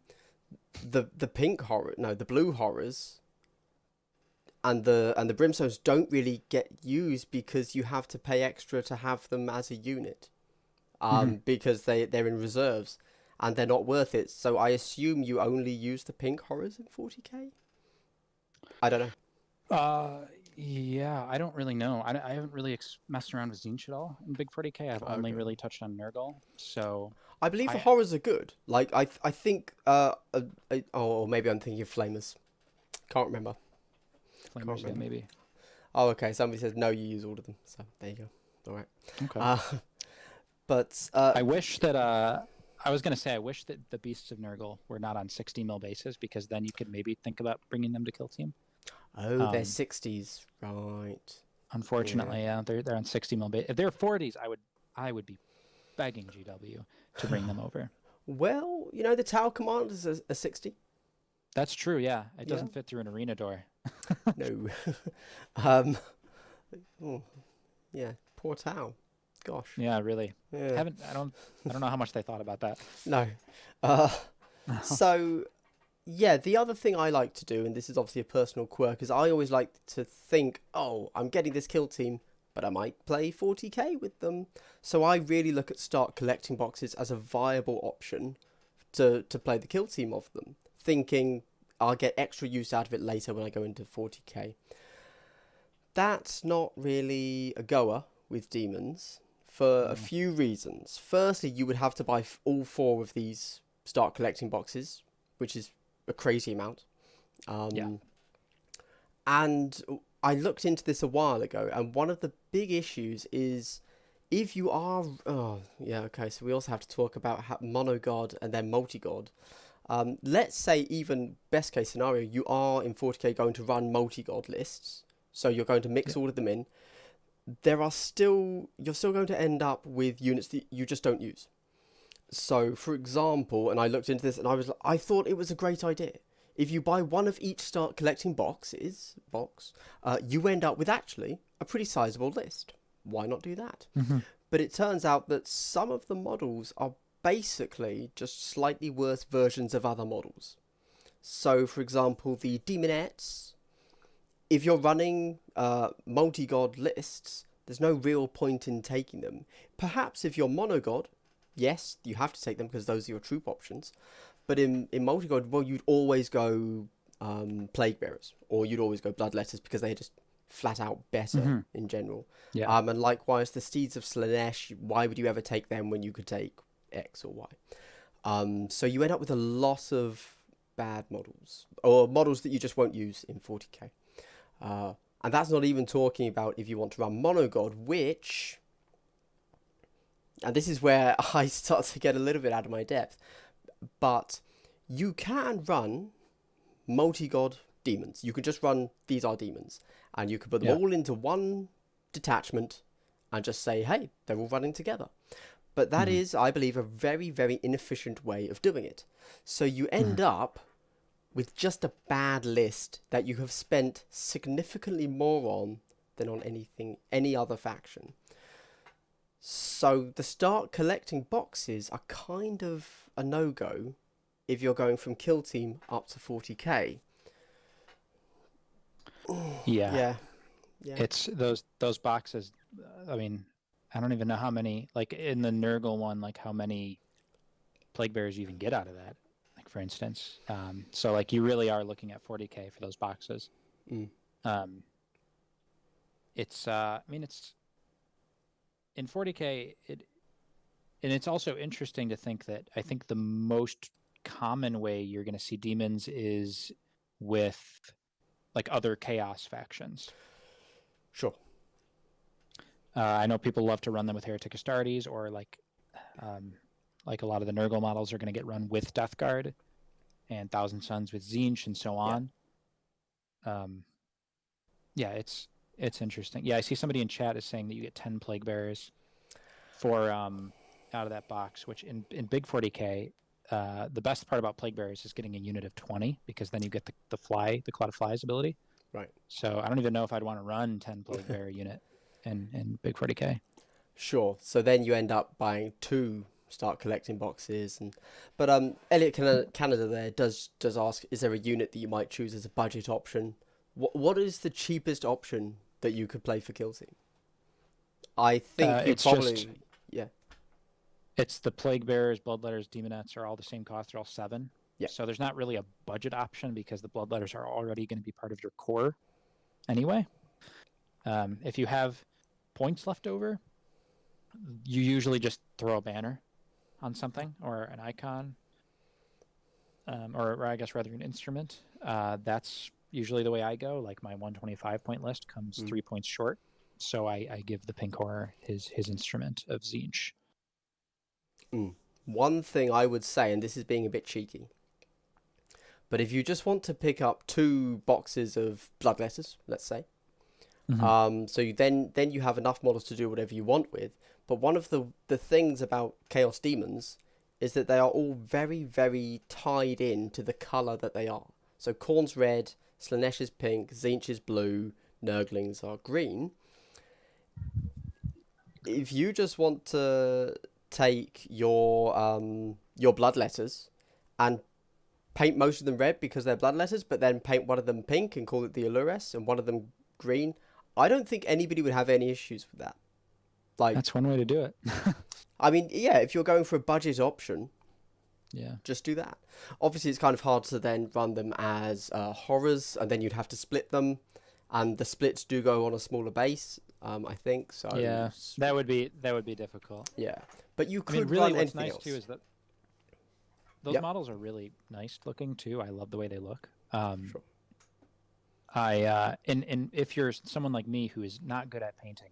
blue horrors and the brimstones don't really get used because you have to pay extra to have them as a unit, because they're in reserves and they're not worth it. So I assume you only use the pink horrors in 40k. I don't know. Yeah, I don't really know. I haven't really messed around with Zinch at all in Big 40k. I've only really touched on Nurgle. So I believe the horrors are good. Like I think or maybe I'm thinking of Flamers. Can't remember. Flamers, yeah, maybe. Oh, okay. Somebody says no, you use all of them. So there you go. All right. Okay. But I wish that I was gonna say I wish that the Beasts of Nurgle were not on 60 mil bases, because then you could maybe think about bringing them to kill team. Oh, they're 60s, right? Unfortunately, yeah, they're on 60 mil base. If they're 40s, I would be begging GW to bring them over. Well, the Tower Commander's a 60. That's true. Yeah, it doesn't fit through an arena door. No. Yeah, poor Tau. Gosh. Yeah, really. Yeah. I don't know how much they thought about that. No. So, yeah, the other thing I like to do, and this is obviously a personal quirk, is I always like to think, oh, I'm getting this kill team, but I might play 40k with them. So I really look at start collecting boxes as a viable option to play the kill team of them, thinking I'll get extra use out of it later when I go into 40k. That's not really a goer with demons for a few reasons. Firstly, you would have to buy all 4 of these start collecting boxes, which is a crazy amount. And I looked into this a while ago, and one of the big issues is if you are... so we also have to talk about Monogard and then Multigod. Let's say even best case scenario, you are in 40k going to run Multigod lists, so you're going to mix all of them in. You're still going to end up with units that you just don't use. So, for example, and I looked into this, and I thought it was a great idea. If you buy one of each start collecting box, you end up with actually a pretty sizable list. Why not do that? But it turns out that some of the models are basically just slightly worse versions of other models. So, for example, the Demonets, if you're running multi-god lists, there's no real point in taking them. Perhaps if you're monogod, yes, you have to take them because those are your troop options. But in multi-god, well, you'd always go Plague Bearers, or you'd always go Bloodletters because they're just flat out better in general. Yeah. And likewise, the Steeds of Slanesh, why would you ever take them when you could take X or Y? So you end up with a lot of bad models, or models that you just won't use in 40k. And that's not even talking about if you want to run monogod, which, and this is where I start to get a little bit out of my depth, but you can run multi-god demons. You could just run, these are demons, and you could put them all into one detachment and just say, hey, they're all running together. But that is, I believe, a very, very inefficient way of doing it. So you end up with just a bad list that you have spent significantly more on than on any other faction. So the start collecting boxes are kind of a no-go if you're going from Kill Team up to 40k. Yeah. It's those boxes. I mean, I don't even know how many, like in the Nurgle one, like how many Plague Bearers you even get out of that, like for instance. So like you really are looking at 40k for those boxes. It's I mean, it's in 40k, and it's also interesting to think that I think the most common way you're going to see demons is with like other chaos factions. Sure. I know people love to run them with Heretic Astartes, or like a lot of the Nurgle models are going to get run with Death Guard and Thousand Suns with Tzeentch and so on. It's interesting. Yeah, I see somebody in chat is saying that you get 10 Plague Bearers for out of that box, which in big 40k, the best part about Plague Bearers is getting a unit of 20, because then you get the Cloud of Flies ability. Right. So I don't even know if I'd want to run 10 Plague Bearer unit in big 40k. Sure. So then you end up buying 2 start collecting boxes, but Elliot Canada there does ask, is there a unit that you might choose as a budget option? What is the cheapest option that you could play for Kill Team? I think you probably it's the Plague Bearers, Bloodletters, Demonets are all the same cost. They're all 7. Yeah. So there's not really a budget option because the Bloodletters are already going to be part of your core anyway. If you have points left over, you usually just throw a banner on something or an icon, or I guess rather an instrument. That's usually the way I go. Like my 125 point list comes 3 points short, so I give the pink horror his instrument of Tzeentch. One thing I would say, and this is being a bit cheeky, but if you just want to pick up 2 boxes of Bloodletters, let's say, so then you have enough models to do whatever you want with. But one of the things about Chaos Demons is that they are all very, very tied in to the colour that they are. So Khorne's red, Slanesh is pink, Tzeentch is blue, Nurglings are green. If you just want to take your Bloodletters and paint most of them red because they're Bloodletters, but then paint one of them pink and call it the Allures and one of them green, I don't think anybody would have any issues with that. Like, that's one way to do it. I mean, yeah, if you're going for a budget option, just do that. Obviously, it's kind of hard to then run them as horrors, and then you'd have to split them, and the splits do go on a smaller base, I think. So yeah, that would be difficult. Yeah, but you could really run what's anything nice else. too is that those models are really nice looking too. I love the way they look. Sure. And if you're someone like me who is not good at painting,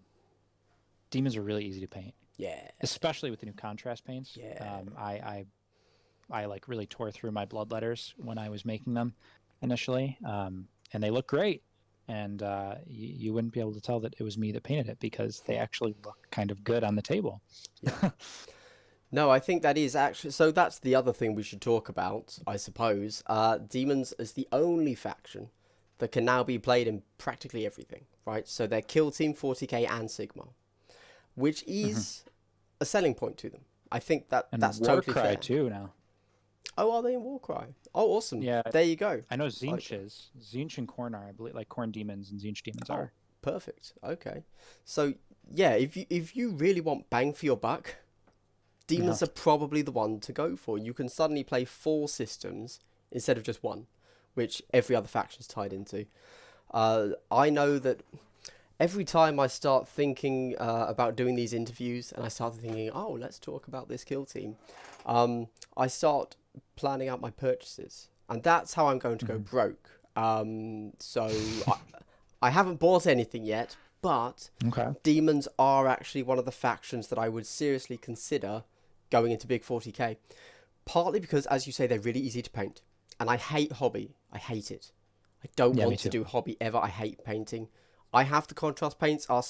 demons are really easy to paint. Yeah. Especially with the new contrast paints. Yeah. I like really tore through my Bloodletters when I was making them initially, and they look great. And you wouldn't be able to tell that it was me that painted it because they actually look kind of good on the table. Yeah. No, I think that is actually... So that's the other thing we should talk about, I suppose. Demons is the only faction that can now be played in practically everything, right? So they're Kill Team, 40k, and Sigma, which is a selling point to them. I think that's totally fair. Warcry too now. Oh, are they in Warcry? Oh, awesome. Yeah, There you go. I know Like, Tzeentch is. Tzeentch and Khorne are, I believe, like Khorne demons and Tzeentch demons oh, are. perfect. Okay. So, yeah, if you really want bang for your buck, demons Yeah. are probably the one to go for. You can suddenly play 4 systems instead of just one, which every other faction's tied into. I know that every time I start thinking about doing these interviews, and I start thinking, oh, let's talk about this kill team, I start planning out my purchases, and that's how I'm going to go broke. So I haven't bought anything yet, but Okay. demons are actually one of the factions that I would seriously consider going into big 40k. Partly because, as you say, they're really easy to paint, and I hate hobby. I hate it. I don't Yeah, me want to too. do hobby ever. I hate painting. I have the contrast paints. I'll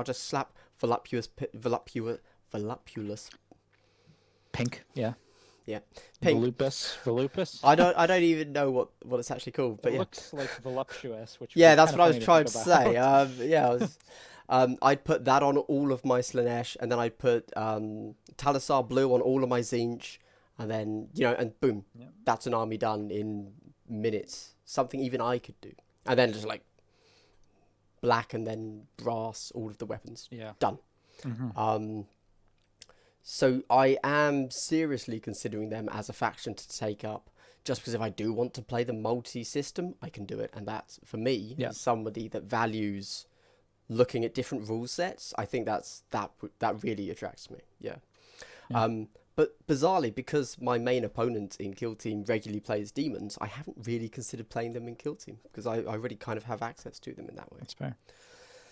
just slap voluptuous. Pink. Yeah. Yeah, pink. Volupus. I don't even know what it's actually called, but It yeah. looks like voluptuous, which Yeah, would be that's kinda what I was funny trying think to say. about. Yeah, I'd put that on all of my Slanesh, and then I'd put Talisar Blue on all of my Tzeentch, and then, and boom, Yeah. that's an army done in minutes. Something even I could do. And then just like black and then brass, all of the weapons. Yeah. Done. Mm-hmm. So I am seriously considering them as a faction to take up, just because if I do want to play the multi-system, I can do it. And that, for me, Yeah. as somebody that values looking at different rule sets, I think that really attracts me. Yeah. Yeah. But bizarrely, because my main opponent in Kill Team regularly plays demons, I haven't really considered playing them in Kill Team, because I already kind of have access to them in that way. That's fair.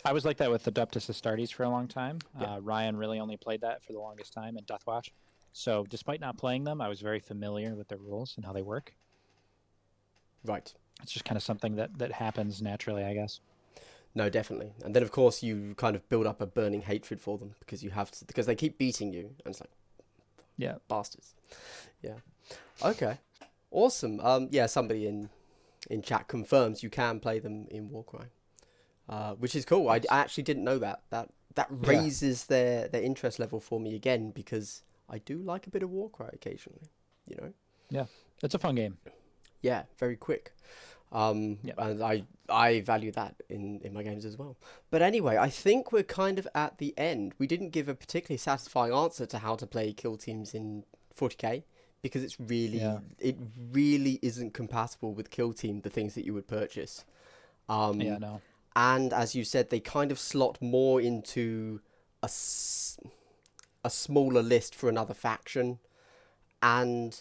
I was like that with Adeptus Astartes for a long time. Yeah. Ryan really only played that for the longest time in Deathwatch. So despite not playing them, I was very familiar with their rules and how they work. Right. It's just kind of something that happens naturally, I guess. No, definitely. And then, of course, you kind of build up a burning hatred for them because because they keep beating you, and it's like, Yeah. bastards. Yeah. Okay. Awesome. Yeah, somebody in chat confirms you can play them in Warcry, which is cool. I actually didn't know that. That raises their interest level for me again, because I do like a bit of Warcry occasionally. Yeah. It's a fun game. Yeah, very quick. And I value that in my games as well. But anyway, I think we're kind of at the end. We didn't give a particularly satisfying answer to how to play kill teams in 40k, because it really isn't compatible with Kill Team, the things that you would purchase. No. And as you said, they kind of slot more into a smaller list for another faction. And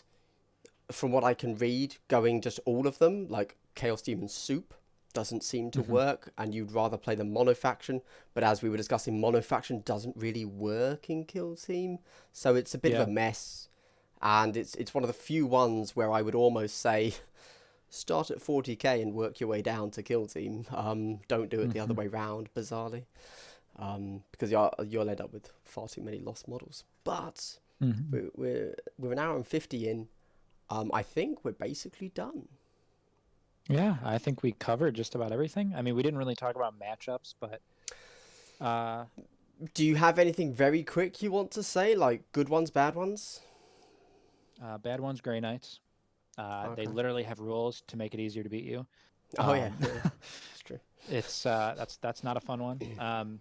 from what I can read, going just all of them, like Chaos Demon Soup, doesn't seem to work, and you'd rather play the mono faction. But as we were discussing, mono faction doesn't really work in Kill Team, so it's a bit of a mess. And it's one of the few ones where I would almost say, start at 40k and work your way down to Kill Team. Don't do it the other way round, bizarrely, because you'll end up with far too many lost models. But we're an hour and 50 in. I think we're basically done. Yeah, I think we covered just about everything. I mean, we didn't really talk about matchups, but do you have anything very quick you want to say, like good ones, bad ones? Bad ones, Grey Knights. Okay. They literally have rules to make it easier to beat you. Oh yeah, it's true. It's that's not a fun one.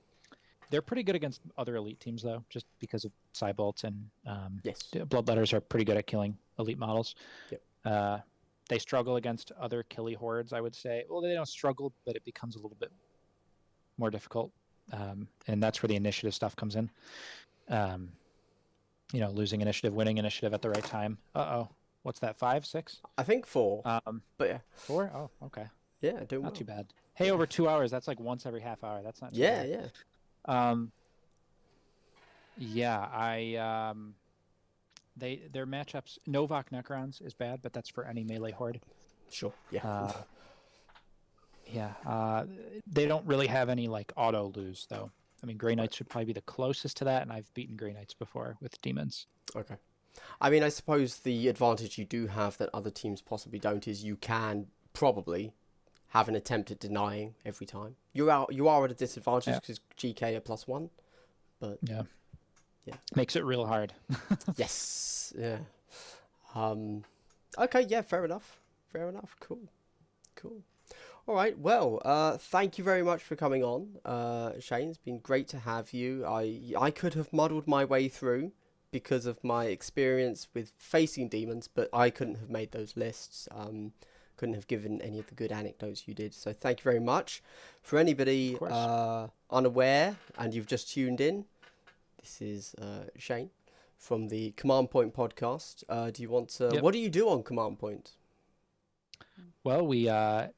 They're pretty good against other elite teams though, just because of Cybolts and Yes. Bloodletters are pretty good at killing elite models. Yep. They struggle against other killy hordes, I would say. Well, they don't struggle, but it becomes a little bit more difficult, and that's where the initiative stuff comes in. Losing initiative, winning initiative at the right time. What's that? 5, 6? I think 4. But yeah. 4? Oh, okay. Yeah, doing Not well. too bad. Hey, over 2 hours. That's like once every half hour. That's not too Yeah, bad. yeah. Their matchups. Novak Necrons is bad, but that's for any melee horde. Sure. Yeah. They don't really have any like auto lose though. I mean, Grey Knights should probably be the closest to that, and I've beaten Grey Knights before with demons. Okay. I mean, I suppose the advantage you do have that other teams possibly don't is you can probably have an attempt at denying every time. You are at a disadvantage because GK are +1, but yeah, makes it real hard. Yes, yeah. Okay, yeah, fair enough. Fair enough. Cool. Cool. All right. Well, thank you very much for coming on, Shane. It's been great to have you. I could have muddled my way through because of my experience with facing demons, but I couldn't have made those lists. Couldn't have given any of the good anecdotes you did. So thank you very much. For anybody unaware and you've just tuned in, this is Shane from the Command Point podcast. Do you want to? Yep. What do you do on Command Point? Well, we are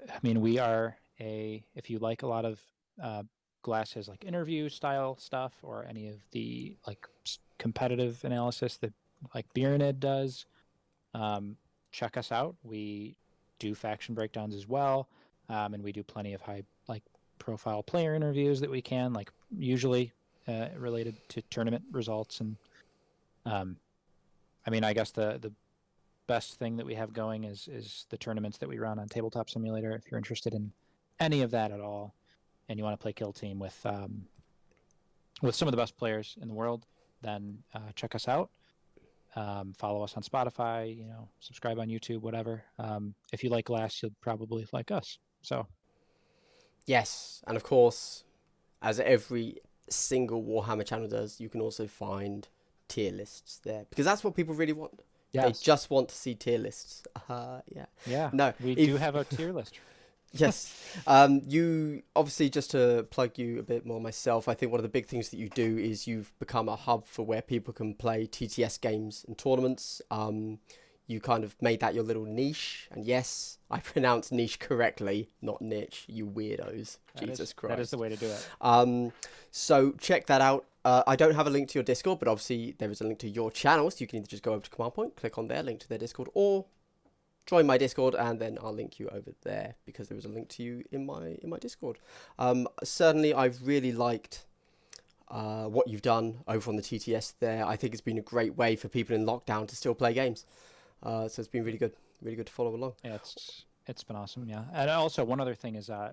if you like a lot of Glass's like interview style stuff or any of the like competitive analysis that like Demonets does, check us out. We do faction breakdowns as well, and we do plenty of high like profile player interviews that we can like usually related to tournament results. And I guess the best thing that we have going is the tournaments that we run on Tabletop Simulator. If you're interested in any of that at all and you want to play Kill Team with some of the best players in the world, then check us out. Follow us on Spotify, subscribe on YouTube, whatever. If you like Glass, you'll probably like us. So yes, and of course, as every single Warhammer channel does, you can also find tier lists there, because that's what people really want. Yes. They just want to see tier lists. Yeah. No, we do have a tier list. Yes. You obviously, just to plug you a bit more myself, I think one of the big things that you do is you've become a hub for where people can play TTS games and tournaments. You kind of made that your little niche, and yes, I pronounced niche correctly, not niche, you weirdos. Jesus Christ. That is the way to do it. So check that out. I don't have a link to your Discord, but obviously there is a link to your channel, so you can either just go over to Command Point, click on their link to their Discord, or join my Discord, and then I'll link you over there, because there is a link to you in my Discord. Certainly, I've really liked what you've done over on the TTS there. I think it's been a great way for people in lockdown to still play games. So it's been really good to follow along. Yeah, it's been awesome. Yeah, and also one other thing is I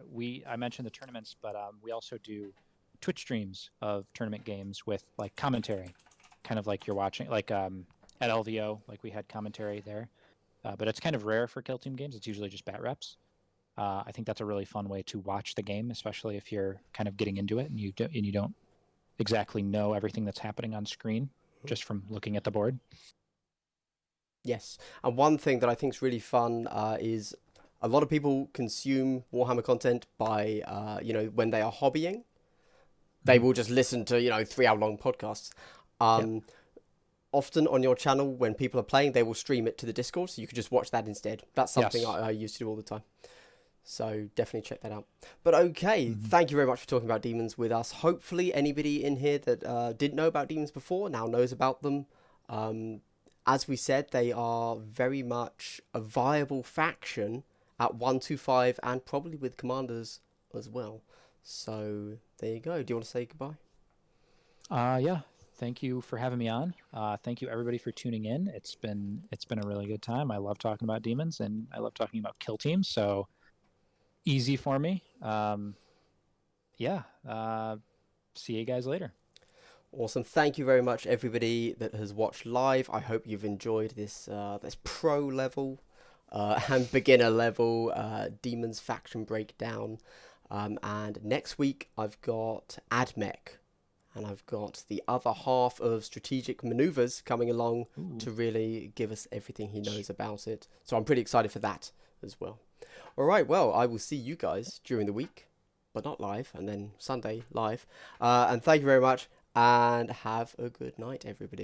mentioned the tournaments, but we also do Twitch streams of tournament games with like commentary, kind of like you're watching, like at LVO, like we had commentary there. But it's kind of rare for Kill Team games. It's usually just bat reps. I think that's a really fun way to watch the game, especially if you're kind of getting into it and you don't exactly know everything that's happening on screen just from looking at the board. Yes, and one thing that I think is really fun is a lot of people consume Warhammer content by when they are hobbying. They will just listen to 3-hour-long podcasts. Often on your channel, when people are playing, they will stream it to the Discord, so you can just watch that instead. That's something I used to do all the time. So definitely check that out. But okay, thank you very much for talking about demons with us. Hopefully anybody in here that didn't know about demons before now knows about them. As we said, they are very much a viable faction at 125 and probably with commanders as well. So there you go. Do you want to say goodbye? Yeah. Thank you for having me on. Thank you everybody for tuning in. It's been a really good time. I love talking about demons and I love talking about kill teams. So easy for me. See you guys later. Awesome. Thank you very much, everybody that has watched live. I hope you've enjoyed this pro level and beginner level demons faction breakdown. And next week I've got AdMech. And I've got the other half of Strategic Maneuvers coming along to really give us everything he knows about it. So I'm pretty excited for that as well. All right, well, I will see you guys during the week, but not live, and then Sunday live. And thank you very much, and have a good night, everybody.